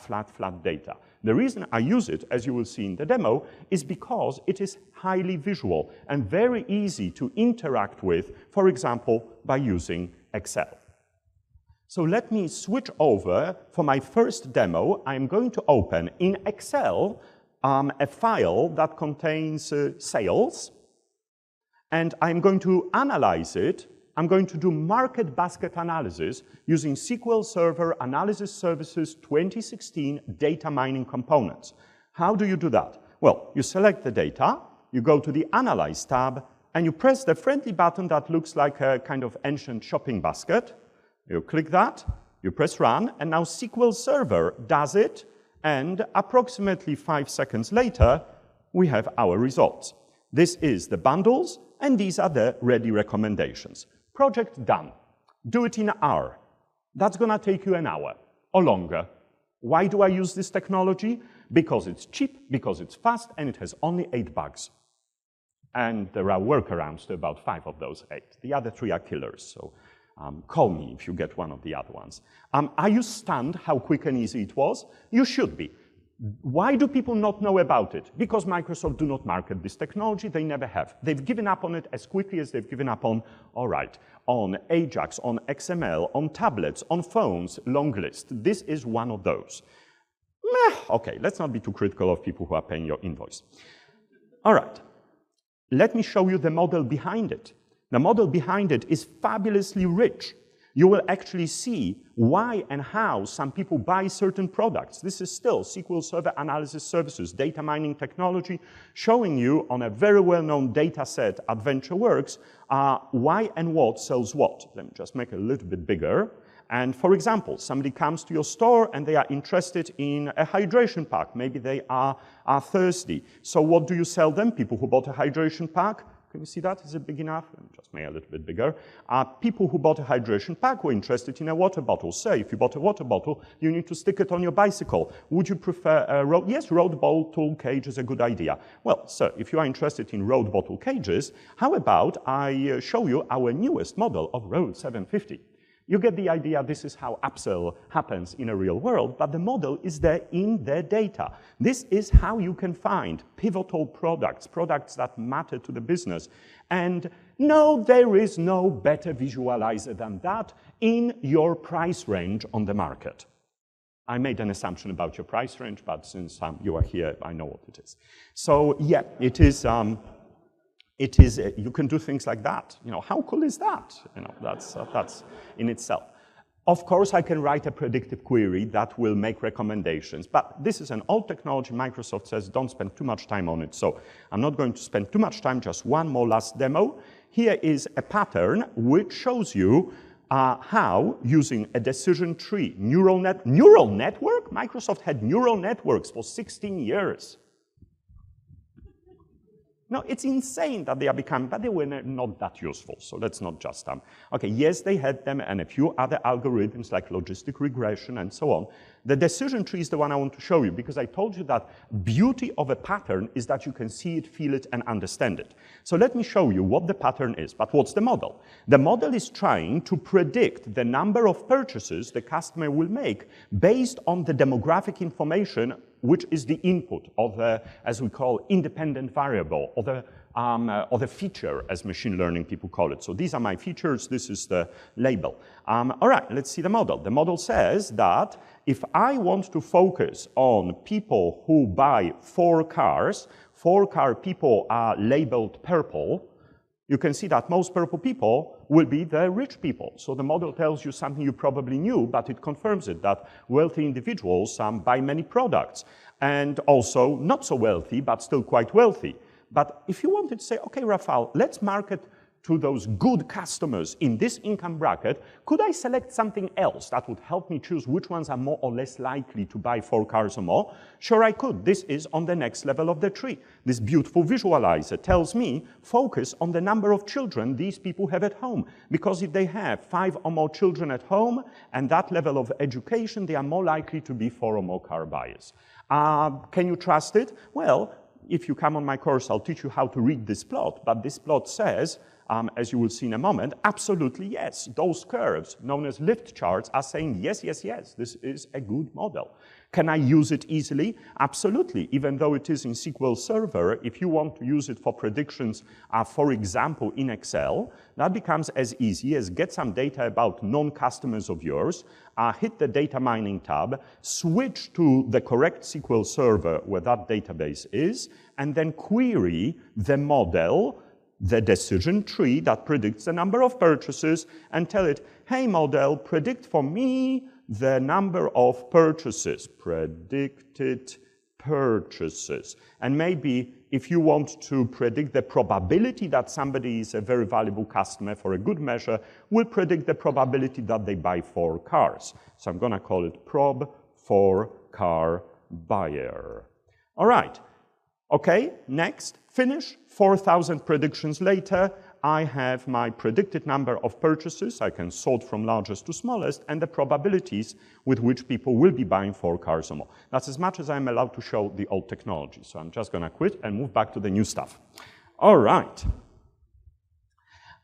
data. The reason I use it, as you will see in the demo, is because it is highly visual and very easy to interact with, for example, by using Excel. So let me switch over. For my first demo, I'm going to open in Excel a file that contains sales, and I'm going to analyze it. I'm going to do market basket analysis using SQL Server Analysis Services 2016 data mining components. How do you do that? Well, you select the data, you go to the Analyze tab, and you press the friendly button that looks like a kind of ancient shopping basket. You click that, you press Run, and now SQL Server does it, and approximately 5 seconds later, we have our results. This is the bundles, and these are the ready recommendations. Project done. Do it in an hour. That's going to take you an hour or longer. Why do I use this technology? Because it's cheap, because it's fast, and it has only 8 bugs. And there are workarounds to about 5 of those 8. The other 3 are killers, so call me if you get one of the other ones. Are you stunned how quick and easy it was? You should be. Why do people not know about it? Because Microsoft do not market this technology. They never have. They've given up on it as quickly as they've given up on, all right, on Ajax, on XML, on tablets, on phones, long list. This is one of those. Okay, let's not be too critical of people who are paying your invoice. All right, let me show you the model behind it. The model behind it is fabulously rich. You will actually see why and how some people buy certain products. This is still SQL Server Analysis Services, data mining technology, showing you on a very well-known data set, AdventureWorks, why and what sells what. Let me just make it a little bit bigger. And for example, somebody comes to your store and they are interested in a hydration pack. Maybe they are thirsty. So what do you sell them? People who bought a hydration pack. Can you see that? Is it big enough? Just make it a little bit bigger. People who bought a hydration pack were interested in a water bottle. Say, if you bought a water bottle, you need to stick it on your bicycle. Would you prefer a road? Yes, road bottle cage is a good idea. Well, sir, if you are interested in road bottle cages, how about I show you our newest model of Road 750? You get the idea. This is how upsell happens in a real world, but the model is there in the data. This is how you can find pivotal products, products that matter to the business. And no, there is no better visualizer than that in your price range on the market. I made an assumption about your price range, but since you are here, I know what it is. So yeah, it is, you can do things like that. You know, how cool is that? You know, that's in itself. Of course, I can write a predictive query that will make recommendations, but this is an old technology. Microsoft says don't spend too much time on it, so I'm not going to spend too much time, just one more last demo. Here is a pattern which shows you how, using a decision tree, neural network? Microsoft had neural networks for 16 years. No, it's insane that they are becoming, but they were not that useful, so let's not just, okay, yes, they had them and a few other algorithms like logistic regression and so on. The decision tree is the one I want to show you because I told you that beauty of a pattern is that you can see it, feel it, and understand it. So let me show you what the pattern is, but what's the model? The model is trying to predict the number of purchases the customer will make based on the demographic information which is the input of the, as we call, independent variable, or the feature, as machine learning people call it. So these are my features, this is the label. All right, let's see the model. The model says that if I want to focus on people who buy 4 cars, 4-car people are labeled purple, you can see that most purple people will be the rich people. So the model tells you something you probably knew, but it confirms it, that wealthy individuals buy many products, and also not so wealthy, but still quite wealthy. But if you wanted to say, okay, Rafał, let's market to those good customers in this income bracket, could I select something else that would help me choose which ones are more or less likely to buy 4 cars or more? Sure, I could. This is on the next level of the tree. This beautiful visualizer tells me, focus on the number of children these people have at home. Because if they have 5 or more children at home and that level of education, they are more likely to be 4 or more car buyers. Can you trust it? Well, if you come on my course, I'll teach you how to read this plot, but this plot says, as you will see in a moment, absolutely yes. Those curves, known as lift charts, are saying yes, yes, yes, this is a good model. Can I use it easily? Absolutely. Even though it is in SQL Server, if you want to use it for predictions, for example, in Excel, that becomes as easy as get some data about non-customers of yours, hit the data mining tab, switch to the correct SQL Server where that database is, and then query the model, the decision tree that predicts the number of purchases, and tell it, hey model, predict for me the number of purchases, predicted purchases. And maybe if you want to predict the probability that somebody is a very valuable customer for a good measure, we'll predict the probability that they buy 4 cars. So I'm going to call it prob 4 car buyer. All right. Okay, next, finish. 4,000 predictions later, I have my predicted number of purchases. I can sort from largest to smallest, and the probabilities with which people will be buying 4 cars or more. That's as much as I'm allowed to show the old technology. So I'm just going to quit and move back to the new stuff. All right.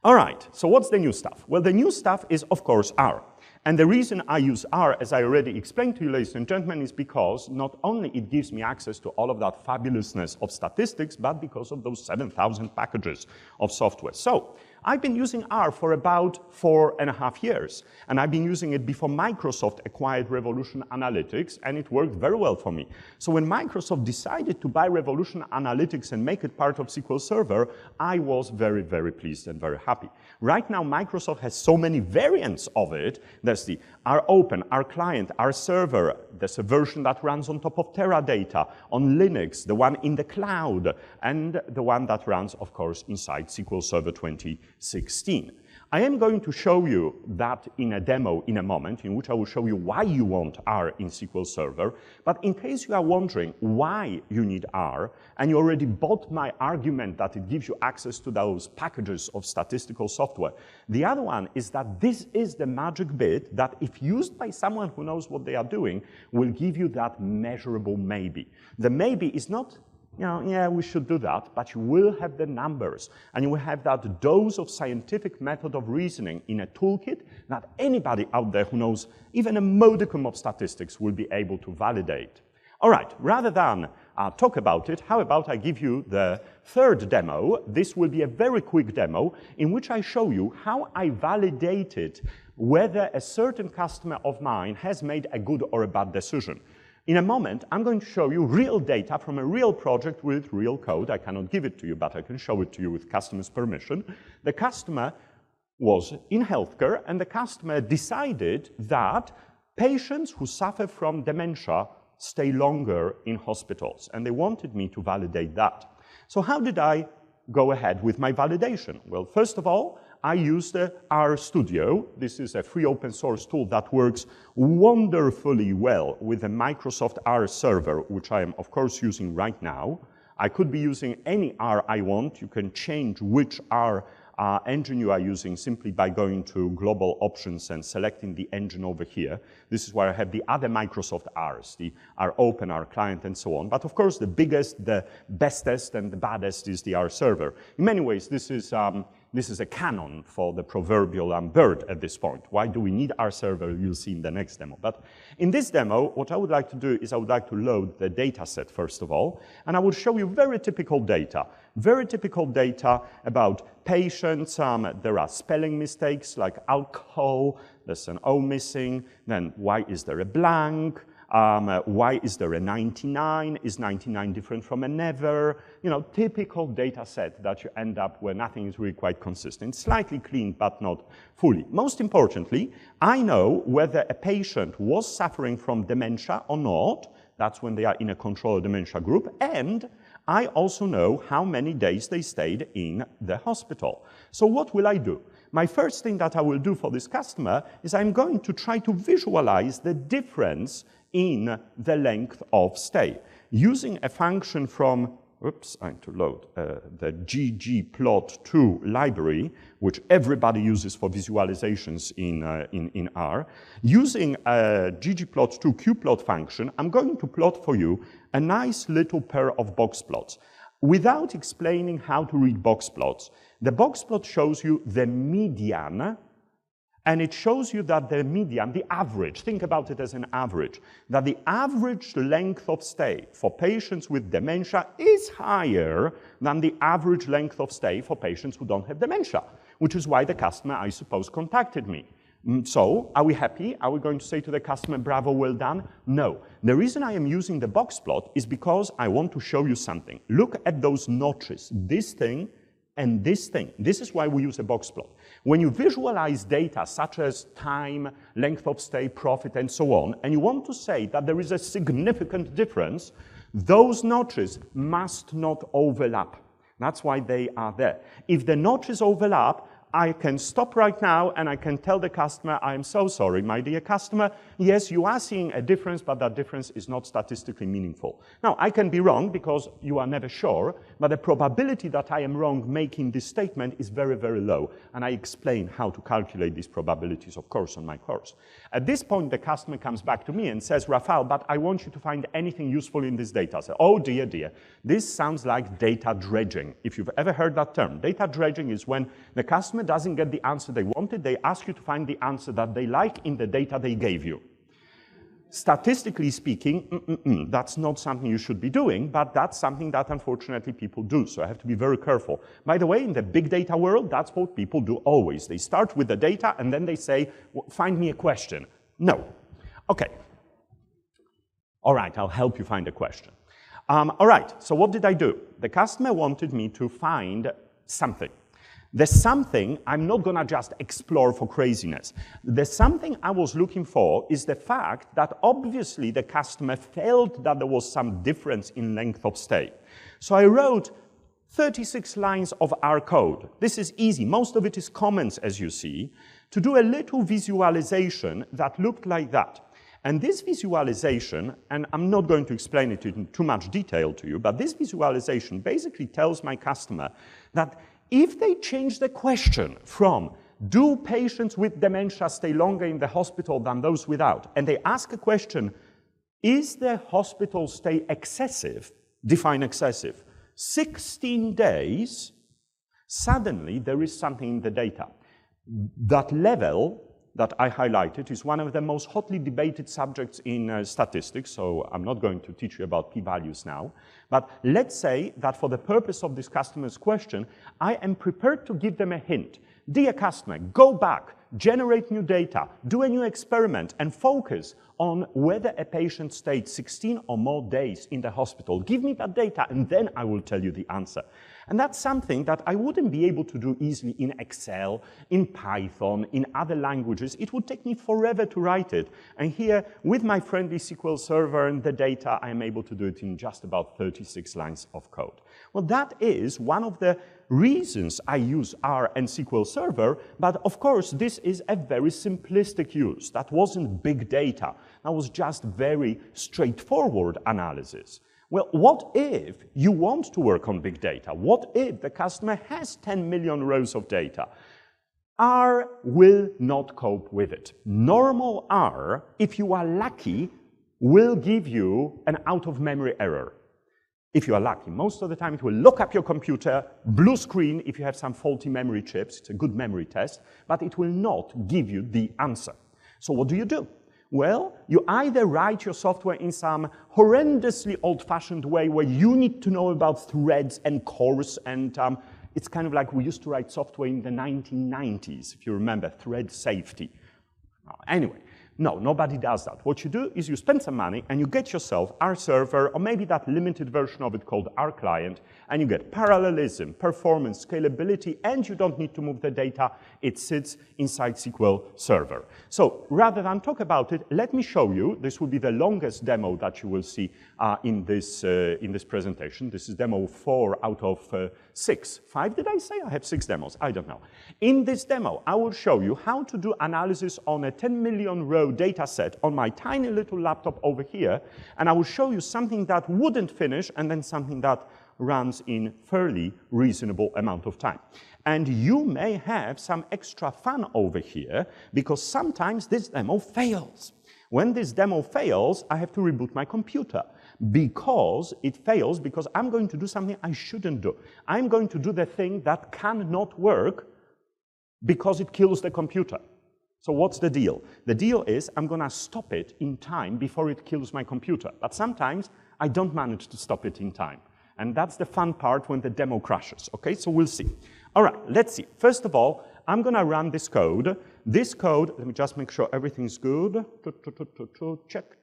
All right, so what's the new stuff? Well, the new stuff is, of course, R. And the reason I use R, as I already explained to you, ladies and gentlemen, is because not only it gives me access to all of that fabulousness of statistics, but because of those 7,000 packages of software. So I've been using R for about 4.5 years, and I've been using it before Microsoft acquired Revolution Analytics, and it worked very well for me. So when Microsoft decided to buy Revolution Analytics and make it part of SQL Server, I was very, very pleased and very happy. Right now, Microsoft has so many variants of it. There's the R Open, R Client, R Server. There's a version that runs on top of Teradata, on Linux, the one in the cloud, and the one that runs, of course, inside SQL Server 2016. I am going to show you that in a demo in a moment, in which I will show you why you want R in SQL Server. But in case you are wondering why you need R, and you already bought my argument that it gives you access to those packages of statistical software, the other one is that this is the magic bit that, if used by someone who knows what they are doing, will give you that measurable maybe. The maybe is not, yeah, we should do that, but you will have the numbers, and you will have that dose of scientific method of reasoning in a toolkit that anybody out there who knows even a modicum of statistics will be able to validate. All right, rather than talk about it, how about I give you the third demo? This will be a very quick demo in which I show you how I validated whether a certain customer of mine has made a good or a bad decision. In a moment, I'm going to show you real data from a real project with real code. I cannot give it to you, but I can show it to you with customer's permission. The customer was in healthcare, and the customer decided that patients who suffer from dementia stay longer in hospitals, and they wanted me to validate that. So how did I go ahead with my validation? Well, first of all, I used RStudio. This is a free open source tool that works wonderfully well with the Microsoft R server, which I am, of course, using right now. I could be using any R I want. You can change which R engine you are using simply by going to Global Options and selecting the engine over here. This is where I have the other Microsoft Rs, the R Open, R Client, and so on. But of course, the biggest, the bestest, and the baddest is the R Server. In many ways, this is a canon for the proverbial bird at this point. Why do we need R Server? You'll see in the next demo. But in this demo, what I would like to do is I would like to load the data set, first of all, and I will show you very typical data about patients. There are spelling mistakes like alcohol, there's an O missing, then why is there a blank? Why is there a 99? Is 99 different from a never? You know, typical data set that you end up where nothing is really quite consistent, slightly cleaned, but not fully. Most importantly, I know whether a patient was suffering from dementia or not. That's when they are in a controlled dementia group. And I also know how many days they stayed in the hospital. So what will I do? My first thing that I will do for this customer is I'm going to try to visualize the difference in the length of stay. Using a function from, I need to load the ggplot2 library, which everybody uses for visualizations in R. Using a ggplot2 qplot function, I'm going to plot for you a nice little pair of box plots. Without explaining how to read box plots, the box plot shows you the median, and it shows you that the median, the average, think about it as an average, that the average length of stay for patients with dementia is higher than the average length of stay for patients who don't have dementia, which is why the customer, I suppose, contacted me. So, are we happy? Are we going to say to the customer, bravo, well done? No. The reason I am using the box plot is because I want to show you something. Look at those notches, this thing and this thing. This is why we use a box plot. When you visualize data such as time, length of stay, profit, and so on, and you want to say that there is a significant difference, those notches must not overlap. That's why they are there. If the notches overlap, I can stop right now and I can tell the customer, I am so sorry, my dear customer, yes, you are seeing a difference, but that difference is not statistically meaningful. Now, I can be wrong because you are never sure, but the probability that I am wrong making this statement is very, very low. And I explain how to calculate these probabilities, of course, on my course. At this point, the customer comes back to me and says, Rafael, but I want you to find anything useful in this data. I say, oh, dear, dear. This sounds like data dredging. If you've ever heard that term, data dredging is when the customer doesn't get the answer they wanted, they ask you to find the answer that they like in the data they gave you. Statistically speaking, that's not something you should be doing, but that's something that unfortunately people do, so I have to be very careful. By the way, in the big data world, that's what people do always. They start with the data and then they say, well, find me a question. No. Okay. All right, I'll help you find a question. All right, so what did I do? The customer wanted me to find something. The something, I'm not going to just explore for craziness. The something I was looking for is the fact that obviously the customer felt that there was some difference in length of stay. So I wrote 36 lines of our code. This is easy. Most of it is comments, as you see, to do a little visualization that looked like that. And this visualization, and I'm not going to explain it in too much detail to you, but this visualization basically tells my customer that if they change the question from, do patients with dementia stay longer in the hospital than those without? And they ask a question, is the hospital stay excessive? Define excessive. 16 days, suddenly there is something in the data. That level that I highlighted is one of the most hotly debated subjects in statistics, so I'm not going to teach you about p-values now. But let's say that for the purpose of this customer's question, I am prepared to give them a hint. Dear customer, go back, generate new data, do a new experiment, and focus on whether a patient stayed 16 or more days in the hospital. Give me that data, and then I will tell you the answer. And that's something that I wouldn't be able to do easily in Excel, in Python, in other languages. It would take me forever to write it. And here, with my friendly SQL Server and the data, I am able to do it in just about 36 lines of code. Well, that is one of the reasons I use R and SQL Server, but of course, this is a very simplistic use. That wasn't big data. That was just very straightforward analysis. Well, what if you want to work on big data? What if the customer has 10 million rows of data? R will not cope with it. Normal R, if you are lucky, will give you an out-of-memory error. If you are lucky. Most of the time, it will look up your computer, blue screen if you have some faulty memory chips. It's a good memory test, but it will not give you the answer. So what do? Well, you either write your software in some horrendously old-fashioned way where you need to know about threads and cores, and it's kind of like we used to write software in the 1990s, if you remember, thread safety. Anyway, no, nobody does that. What you do is you spend some money and you get yourself R server, or maybe that limited version of it called R client, and you get parallelism, performance, scalability, and you don't need to move the data. It sits inside SQL Server. So rather than talk about it, let me show you. This will be the longest demo that you will see in this presentation. This is demo 4 out of 6. 5, did I say? I have 6 demos. I don't know. In this demo, I will show you how to do analysis on a 10 million row data set on my tiny little laptop over here, and I will show you something that wouldn't finish and then something that runs in fairly reasonable amount of time. And you may have some extra fun over here because sometimes this demo fails. When this demo fails, I have to reboot my computer because it fails because I'm going to do something I shouldn't do. I'm going to do the thing that cannot work because it kills the computer. So what's the deal? The deal is I'm going to stop it in time before it kills my computer. But sometimes I don't manage to stop it in time. And that's the fun part when the demo crashes. Okay, so we'll see. All right, let's see. First of all, I'm going to run this code. This code, let me just make sure everything's good.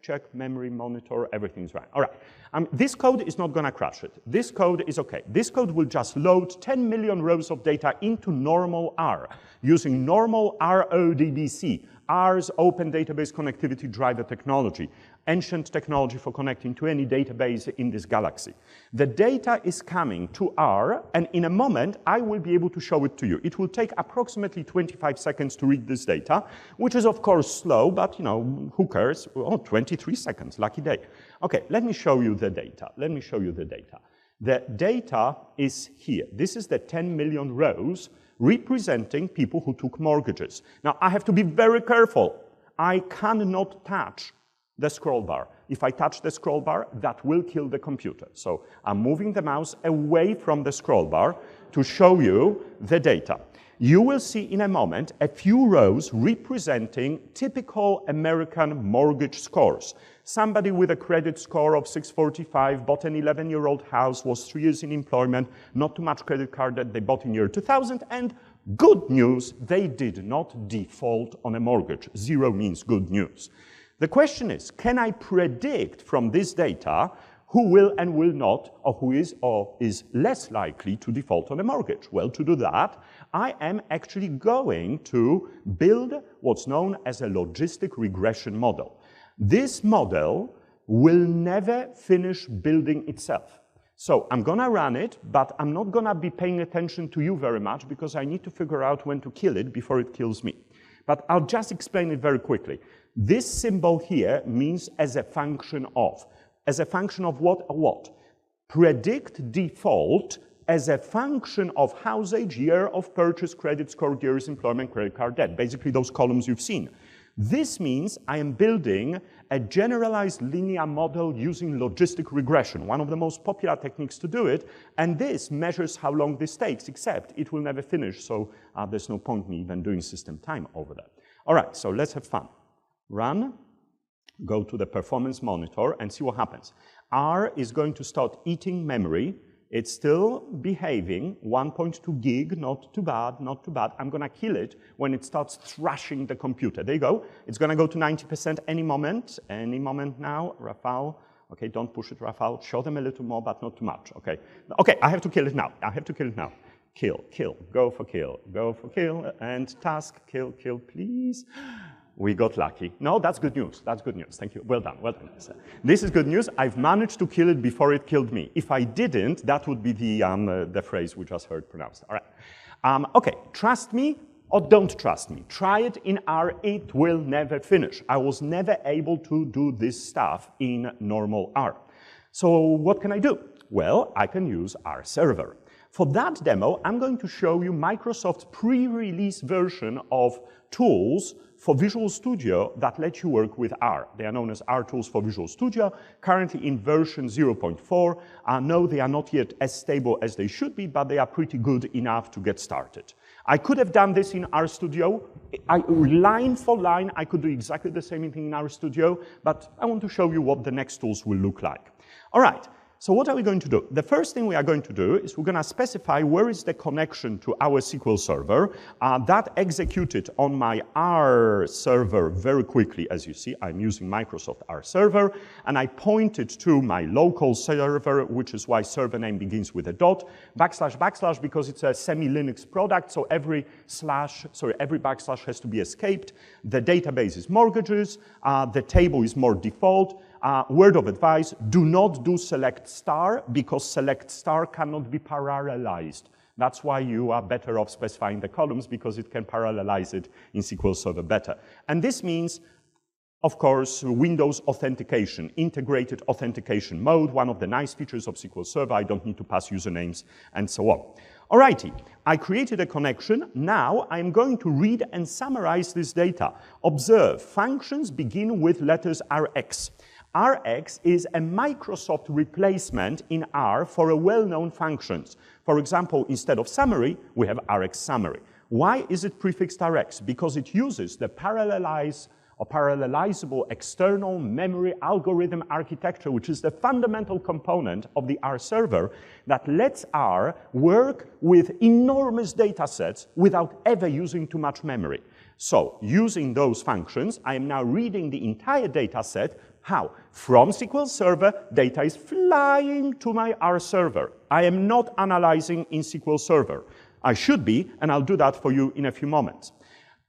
Check, memory, monitor, everything's right. All right, this code is not going to crash it. This code is okay. This code will just load 10 million rows of data into normal R using normal RODBC, R's Open Database Connectivity Driver technology. ancient technology for connecting to any database in this galaxy. The data is coming to R, and in a moment, I will be able to show it to you. It will take approximately 25 seconds to read this data, which is of course slow, but you know, who cares? Oh, 23 seconds, lucky day. Okay, let me show you the data. Let me show you the data. The data is here. This is the 10 million rows representing people who took mortgages. Now, I have to be very careful. I cannot touch the scroll bar. If I touch the scroll bar, that will kill the computer. So I'm moving the mouse away from the scroll bar to show you the data. You will see in a moment a few rows representing typical American mortgage scores. Somebody with a credit score of 645 bought an 11-year-old house, was 3 years in employment, not too much credit card debt, they bought in year 2000, and good news, they did not default on a mortgage. 0 means good news. The question is, can I predict from this data who will and will not, or who is or is less likely to default on a mortgage? Well, to do that, I am actually going to build what's known as a logistic regression model. This model will never finish building itself. So I'm gonna run it, but I'm not gonna be paying attention to you very much because I need to figure out when to kill it before it kills me. But I'll just explain it very quickly. This symbol here means as a function of. As a function of what? Predict default as a function of house age, year of purchase, credit score, years, employment, credit card debt. Basically those columns you've seen. This means I am building a generalized linear model using logistic regression, one of the most popular techniques to do it, and this measures how long this takes, except it will never finish, so there's no point me even doing system time over that. All right, so let's have fun. Run, go to the performance monitor, and see what happens. R is going to start eating memory. It's still behaving, 1.2 gig, not too bad, not too bad. I'm gonna kill it when it starts thrashing the computer. There you go. It's gonna go to 90% any moment now. Rafał, okay, don't push it, Rafał. Show them a little more, but not too much, okay. Okay, I have to kill it now. I have to kill it now. Kill, kill, go for kill, and task, kill, kill, please. We got lucky. No, that's good news. That's good news. Thank you. Well done. Well done. This is good news. I've managed to kill it before it killed me. If I didn't, that would be the phrase we just heard pronounced. All right. Okay. Trust me or don't trust me. Try it in R. It will never finish. I was never able to do this stuff in normal R. So what can I do? Well, I can use R Server. For that demo, I'm going to show you Microsoft's pre-release version of tools for Visual Studio that let you work with R. They are known as R tools for Visual Studio, currently in version 0.4. No, they are not yet as stable as they should be, but they are pretty good enough to get started. I could have done this in RStudio. Line for line, I could do exactly the same thing in RStudio, but I want to show you what the next tools will look like. All right. So what are we going to do? The first thing we are going to do is we're going to specify where is the connection to our SQL Server. That executed on my R server very quickly. As you see, I'm using Microsoft R Server, and I pointed to my local server, which is why server name begins with a dot, // because it's a semi-Linux product, so every backslash has to be escaped. The database is mortgages. The table is more default. Word of advice, do not do select star because select star cannot be parallelized. That's why you are better off specifying the columns because it can parallelize it in SQL Server better. And this means, of course, Windows authentication, integrated authentication mode, one of the nice features of SQL Server. I don't need to pass usernames and so on. Alrighty, I created a connection. Now I'm going to read and summarize this data. Observe, functions begin with letters Rx. Rx is a Microsoft replacement in R for a well-known functions. For example, instead of summary, we have Rx summary. Why is it prefixed Rx? Because it uses the parallelizable external memory algorithm architecture, which is the fundamental component of the R server that lets R work with enormous data sets without ever using too much memory. So, using those functions, I am now reading the entire data set. How? From SQL Server, data is flying to my R server. I am not analyzing in SQL Server. I should be, and I'll do that for you in a few moments.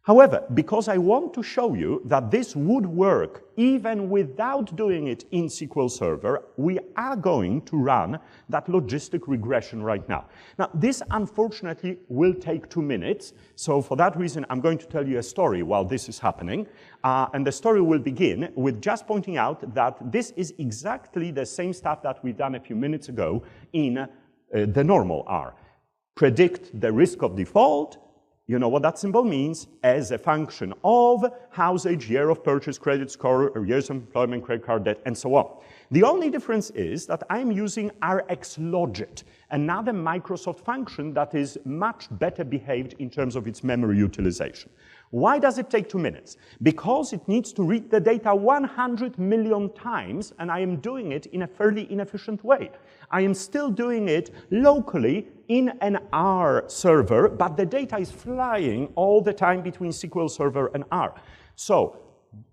However, because I want to show you that this would work even without doing it in SQL Server, we are going to run that logistic regression right now. Now, this unfortunately will take 2 minutes, so for that reason, I'm going to tell you a story while this is happening, and the story will begin with just pointing out that this is exactly the same stuff that we've done a few minutes ago in the normal R. Predict the risk of default. You know what that symbol means, as a function of house age, year of purchase, credit score, years of employment, credit card debt, and so on. The only difference is that I'm using rxlogit, another Microsoft function that is much better behaved in terms of its memory utilization. Why does it take 2 minutes? Because it needs to read the data 100 million times, and I am doing it in a fairly inefficient way. I am still doing it locally in an R server, but the data is flying all the time between SQL Server and R. So,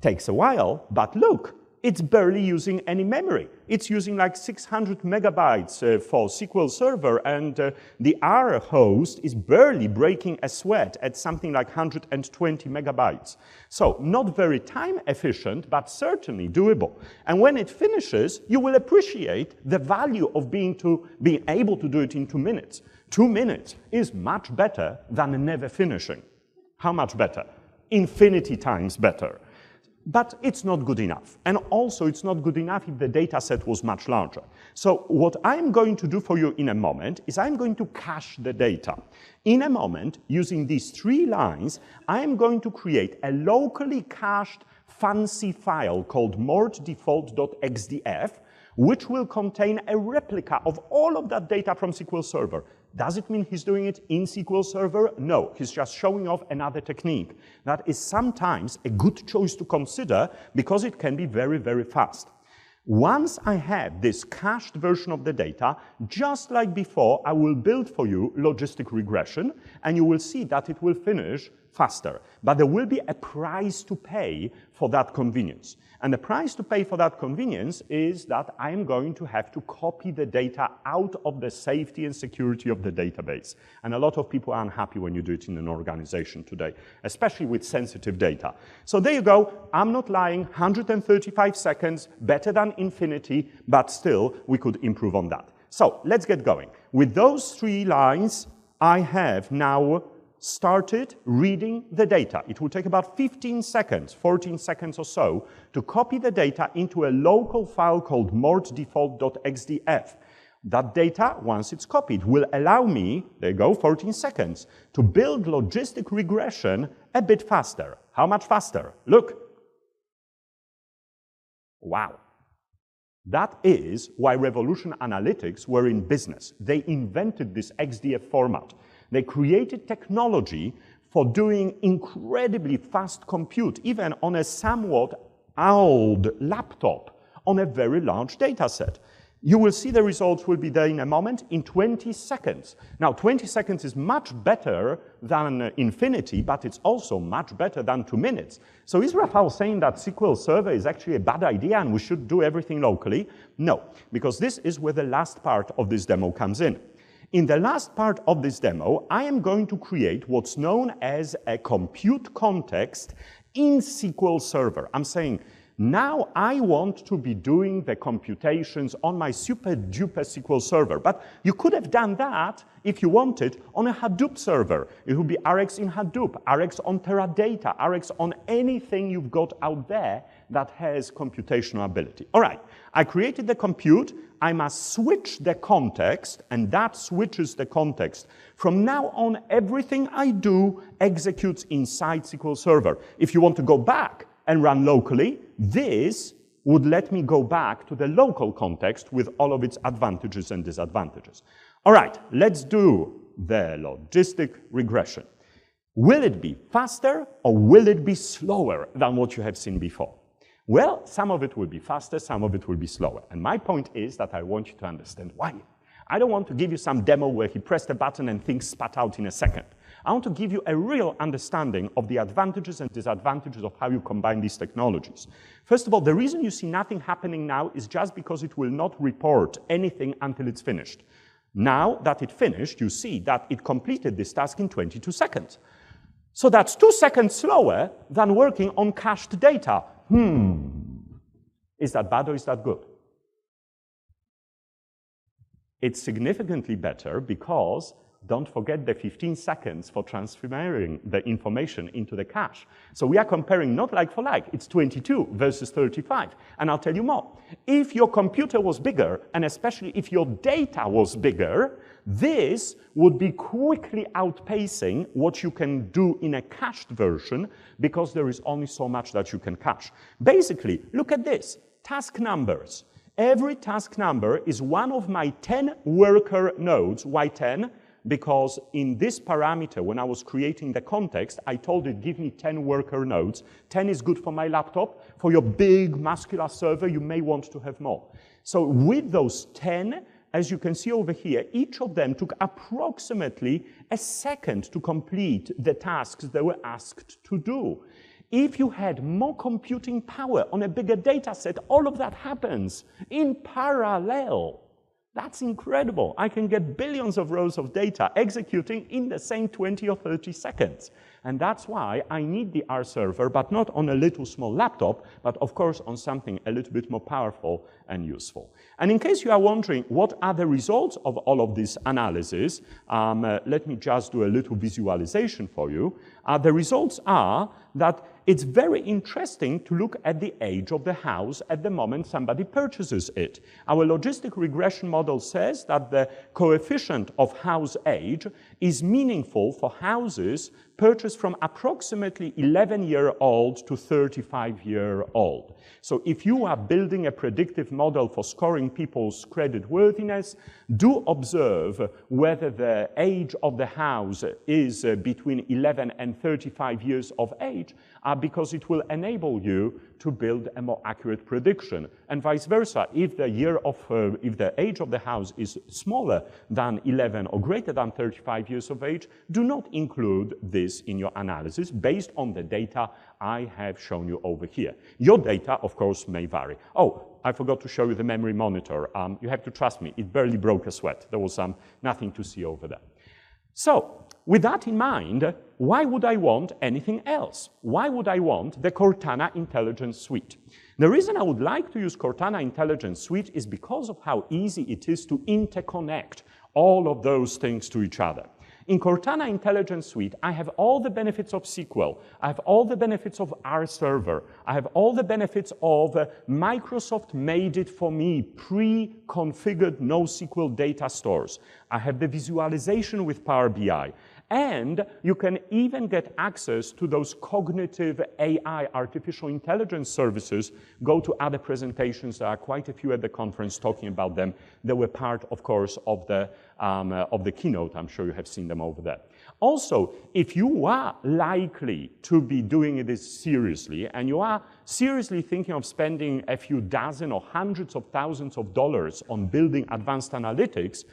takes a while, but look, it's barely using any memory. It's using like 600 megabytes for SQL Server, and the R host is barely breaking a sweat at something like 120 megabytes. So not very time efficient, but certainly doable. And when it finishes, you will appreciate the value of being able to do it in 2 minutes. 2 minutes is much better than never finishing. How much better? Infinity times better. But it's not good enough. And also, it's not good enough if the data set was much larger. So what I'm going to do for you in a moment is I'm going to cache the data. In a moment, using these 3 lines, I'm going to create a locally cached fancy file called mortdefault.xdf, which will contain a replica of all of that data from SQL Server. Does it mean he's doing it in SQL Server? No, he's just showing off another technique. That is sometimes a good choice to consider because it can be very, very fast. Once I have this cached version of the data, just like before, I will build for you logistic regression, and you will see that it will finish faster. But there will be a price to pay for that convenience. And the price to pay for that convenience is that I'm going to have to copy the data out of the safety and security of the database. And a lot of people are unhappy when you do it in an organization today, especially with sensitive data. So there you go. I'm not lying. 135 seconds, better than infinity, but still we could improve on that. So let's get going. With those 3 lines, I have now started reading the data. It will take about 15 seconds, 14 seconds or so, to copy the data into a local file called mortdefault.xdf. That data, once it's copied, will allow me, there you go, 14 seconds, to build logistic regression a bit faster. How much faster? Look. Wow. That is why Revolution Analytics were in business. They invented this XDF format. They created technology for doing incredibly fast compute, even on a somewhat old laptop, on a very large data set. You will see the results will be there in a moment in 20 seconds. Now, 20 seconds is much better than infinity, but it's also much better than 2 minutes. So is Rafał saying that SQL Server is actually a bad idea and we should do everything locally? No, because this is where the last part of this demo comes in. In the last part of this demo, I am going to create what's known as a compute context in SQL Server. I'm saying, now I want to be doing the computations on my super duper SQL Server. But you could have done that if you wanted on a Hadoop server. It would be Rx in Hadoop, Rx on Teradata, Rx on anything you've got out there that has computational ability. All right, I created the compute. I must switch the context, and that switches the context. From now on, everything I do executes inside SQL Server. If you want to go back and run locally, this would let me go back to the local context with all of its advantages and disadvantages. All right, let's do the logistic regression. Will it be faster or will it be slower than what you have seen before? Well, some of it will be faster, some of it will be slower. And my point is that I want you to understand why. I don't want to give you some demo where he pressed a button and things spat out in a second. I want to give you a real understanding of the advantages and disadvantages of how you combine these technologies. First of all, the reason you see nothing happening now is just because it will not report anything until it's finished. Now that it finished, you see that it completed this task in 22 seconds. So that's 2 seconds slower than working on cached data. Is that bad or is that good? It's significantly better because don't forget the 15 seconds for transferring the information into the cache. So we are comparing not like for like, it's 22 versus 35. And I'll tell you more. If your computer was bigger, and especially if your data was bigger, this would be quickly outpacing what you can do in a cached version because there is only so much that you can cache. Basically, look at this, task numbers. Every task number is one of my 10 worker nodes. Why 10? Because in this parameter, when I was creating the context, I told it, give me 10 worker nodes. 10 is good for my laptop. For your big muscular server, you may want to have more. So with those 10, as you can see over here, each of them took approximately a second to complete the tasks they were asked to do. If you had more computing power on a bigger data set, all of that happens in parallel. That's incredible. I can get billions of rows of data executing in the same 20 or 30 seconds. And that's why I need the R server, but not on a little small laptop, but of course on something a little bit more powerful and useful. And in case you are wondering what are the results of all of this analysis, let me just do a little visualization for you. The results are that it's very interesting to look at the age of the house at the moment somebody purchases it. Our logistic regression model says that the coefficient of house age is meaningful for houses purchased from approximately 11-year-old to 35-year-old. So if you are building a predictive model for scoring people's creditworthiness, do observe whether the age of the house is between 11 and 35 years of age, because it will enable you to build a more accurate prediction. And vice versa, if the age of the house is smaller than 11 or greater than 35 years of age, do not include this in your analysis based on the data I have shown you over here. Your data, of course, may vary. Oh, I forgot to show you the memory monitor. You have to trust me, it barely broke a sweat. There was nothing to see over there. So, with that in mind, why would I want anything else? Why would I want the Cortana Intelligence Suite? The reason I would like to use Cortana Intelligence Suite is because of how easy it is to interconnect all of those things to each other. In Cortana Intelligence Suite, I have all the benefits of SQL. I have all the benefits of R Server. I have all the benefits of Microsoft made it for me, pre-configured NoSQL data stores. I have the visualization with Power BI. And you can even get access to those cognitive AI, artificial intelligence services. Go to other presentations. There are quite a few at the conference talking about them. They were part, of course, of the keynote. I'm sure you have seen them over there. Also, if you are likely to be doing this seriously, and you are seriously thinking of spending a few dozen or hundreds of thousands of dollars on building advanced analytics,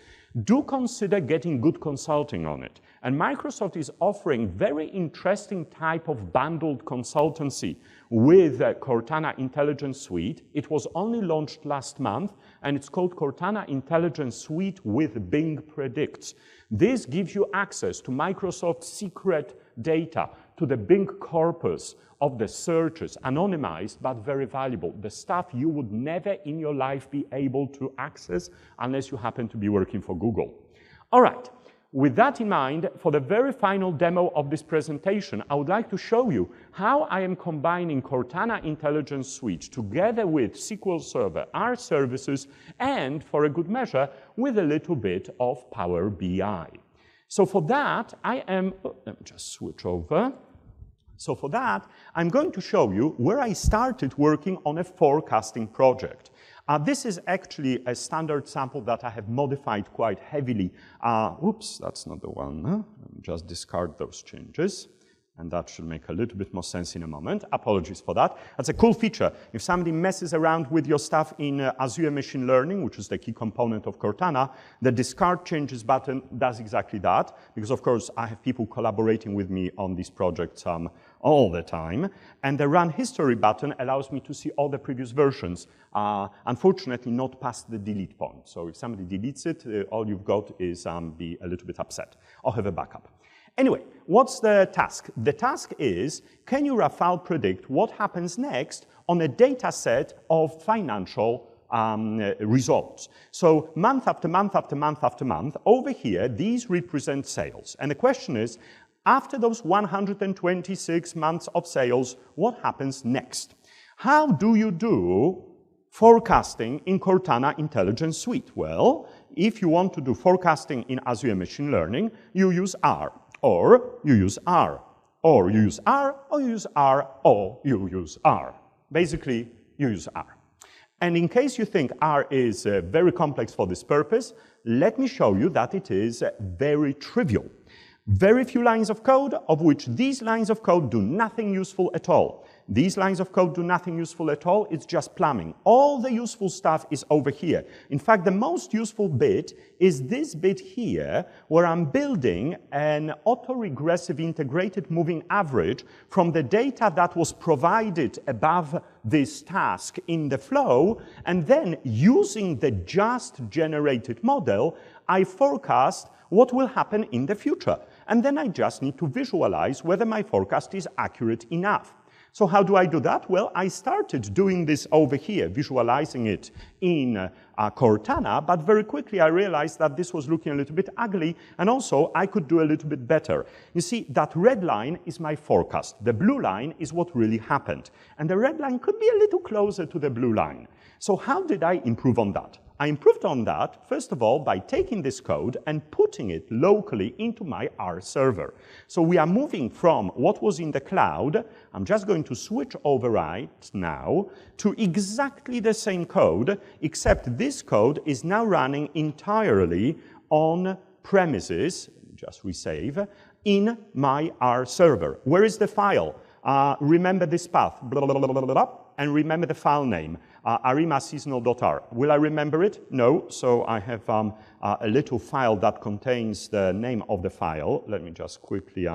do consider getting good consulting on it. And Microsoft is offering very interesting type of bundled consultancy with Cortana Intelligence Suite. It was only launched last month, and it's called Cortana Intelligence Suite with Bing Predicts. This gives you access to Microsoft's secret data, to the Bing corpus of the searches, anonymized but very valuable, the stuff you would never in your life be able to access unless you happen to be working for Google. All right, with that in mind, for the very final demo of this presentation, I would like to show you how I am combining Cortana Intelligence Suite together with SQL Server, R services, and for a good measure, with a little bit of Power BI. So for that, let me just switch over. So for that, I'm going to show you where I started working on a forecasting project. This is actually a standard sample that I have modified quite heavily. Oops, that's not the one. Let me just discard those changes. And that should make a little bit more sense in a moment. Apologies for that. That's a cool feature. If somebody messes around with your stuff in Azure Machine Learning, which is the key component of Cortana, the discard changes button does exactly that. Because, of course, I have people collaborating with me on these projects all the time. And the Run History button allows me to see all the previous versions. Unfortunately, not past the delete point. So if somebody deletes it, all you've got is be a little bit upset or have a backup. Anyway, what's the task? The task is, can you Rafal predict what happens next on a data set of financial results? So month after month after month after month, over here, these represent sales. And the question is, after those 126 months of sales, what happens next? How do you do forecasting in Cortana Intelligence Suite? Well, if you want to do forecasting in Azure Machine Learning, you use R, or you use R, or you use R, or you use R, or you use R. Basically, you use R. And in case you think R is very complex for this purpose, let me show you that it is very trivial. Very few lines of code, of which these lines of code do nothing useful at all. These lines of code do nothing useful at all, it's just plumbing. All the useful stuff is over here. In fact, the most useful bit is this bit here, where I'm building an autoregressive integrated moving average from the data that was provided above this task in the flow, and then using the just generated model, I forecast what will happen in the future. And then I just need to visualize whether my forecast is accurate enough. So how do I do that? Well, I started doing this over here, visualizing it in Cortana, but very quickly I realized that this was looking a little bit ugly, and also I could do a little bit better. You see, that red line is my forecast. The blue line is what really happened. And the red line could be a little closer to the blue line. So how did I improve on that? I improved on that, first of all, by taking this code and putting it locally into my R server. So we are moving from what was in the cloud, I'm just going to switch over right now, to exactly the same code, except this code is now running entirely on premises, just resave, in my R server. Where is the file? Remember this path, blah, blah, blah, blah, blah, blah, and remember the file name, arimaseasonal.r. Will I remember it? No, so I have a little file that contains the name of the file. Let me just quickly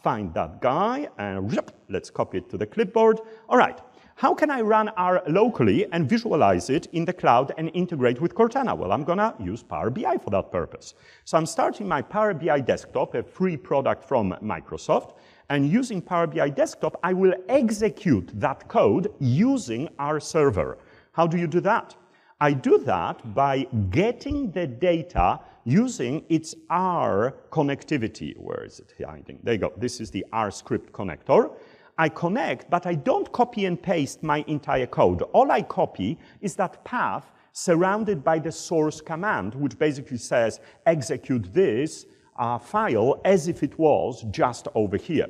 find that guy, and let's copy it to the clipboard. All right, how can I run R locally and visualize it in the cloud and integrate with Cortana? Well, I'm gonna use Power BI for that purpose. So I'm starting my Power BI desktop, a free product from Microsoft, and using Power BI Desktop, I will execute that code using our server. How do you do that? I do that by getting the data using its R connectivity. Where is it hiding? There you go. This is the R script connector. I connect, but I don't copy and paste my entire code. All I copy is that path surrounded by the source command, which basically says execute this file as if it was just over here.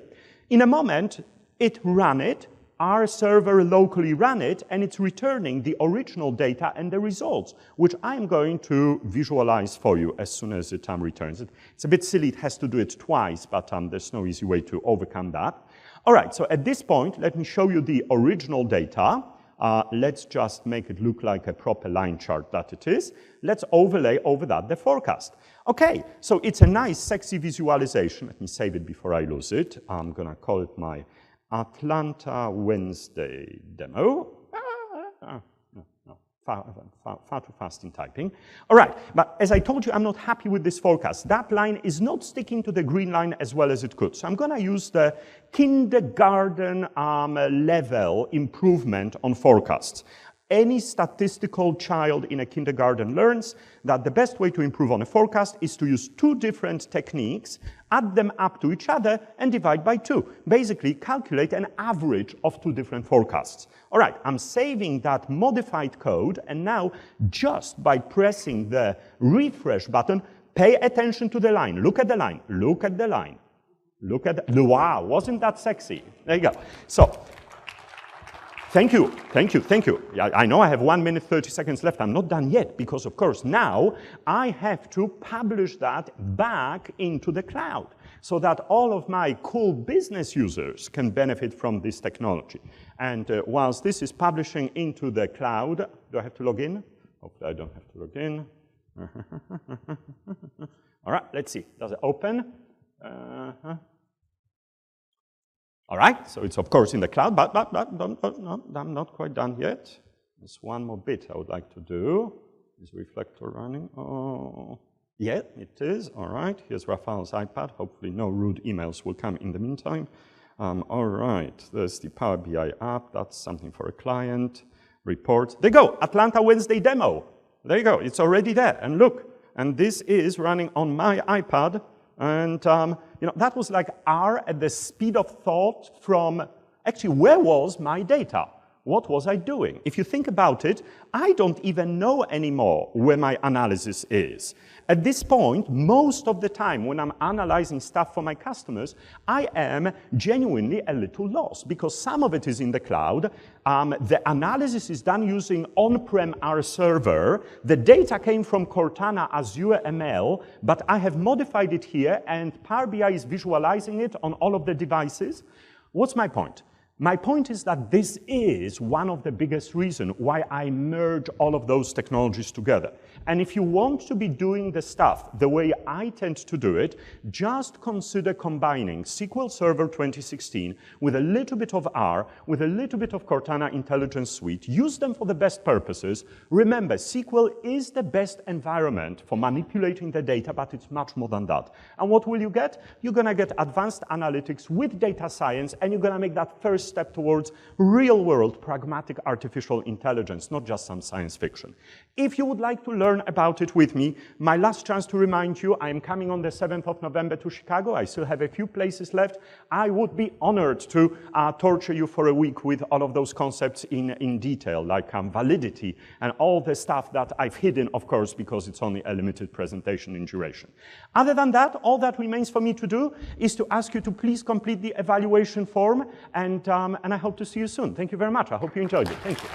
In a moment, it ran it, our server locally ran it, and it's returning the original data and the results, which I'm going to visualize for you as soon as it returns it. It's a bit silly, it has to do it twice, but there's no easy way to overcome that. All right, so at this point, let me show you the original data. Let's just make it look like a proper line chart that it is. Let's overlay over that the forecast. Okay, so it's a nice, sexy visualization. Let me save it before I lose it. I'm going to call it my Atlanta Wednesday demo. Far too fast in typing. All right, but as I told you, I'm not happy with this forecast. That line is not sticking to the green line as well as it could. So I'm going to use the kindergarten level improvement on forecasts. Any statistical child in a kindergarten learns that the best way to improve on a forecast is to use two different techniques, add them up to each other, and divide by 2. Basically, calculate an average of two different forecasts. All right, I'm saving that modified code, and now just by pressing the refresh button, pay attention to the line. Look at the line. Look at the line. Look at the... Wow, wasn't that sexy? There you go. So... Thank you, thank you, thank you. I know I have 1 minute, 30 seconds left. I'm not done yet because, of course, now I have to publish that back into the cloud so that all of my cool business users can benefit from this technology. And whilst this is publishing into the cloud, do I have to log in? Hopefully I don't have to log in. All right, let's see. Does it open? All right, so it's of course in the cloud, but no, I'm not quite done yet. There's one more bit I would like to do. Is reflector running? Oh, Yeah, it is. All right. Here's Rafael's iPad. Hopefully no rude emails will come in the meantime. All right. There's the Power BI app. That's something for a client. Report. There you go. Atlanta Wednesday demo. There you go. It's already there. And look. And this is running on my iPad. And that was like R at the speed of thought from, actually, where was my data? What was I doing? If you think about it, I don't even know anymore where my analysis is. At this point, most of the time when I'm analyzing stuff for my customers, I am genuinely a little lost because some of it is in the cloud. The analysis is done using on-prem R server. The data came from Cortana Azure ML, but I have modified it here and Power BI is visualizing it on all of the devices. What's my point? My point is that this is one of the biggest reasons why I merge all of those technologies together. And if you want to be doing the stuff the way I tend to do it, just consider combining SQL Server 2016 with a little bit of R, with a little bit of Cortana Intelligence Suite. Use them for the best purposes. Remember, SQL is the best environment for manipulating the data, but it's much more than that. And what will you get? You're going to get advanced analytics with data science, and you're going to make that first step towards real-world, pragmatic artificial intelligence, not just some science fiction. If you would like to learn about it with me, my last chance to remind you, I am coming on the 7th of November to Chicago. I still have a few places left. I would be honored to torture you for a week with all of those concepts in detail, like validity and all the stuff that I've hidden, of course, because it's only a limited presentation in duration. Other than that, all that remains for me to do is to ask you to please complete the evaluation form, and I hope to see you soon. Thank you very much. I hope you enjoyed it. Thank you.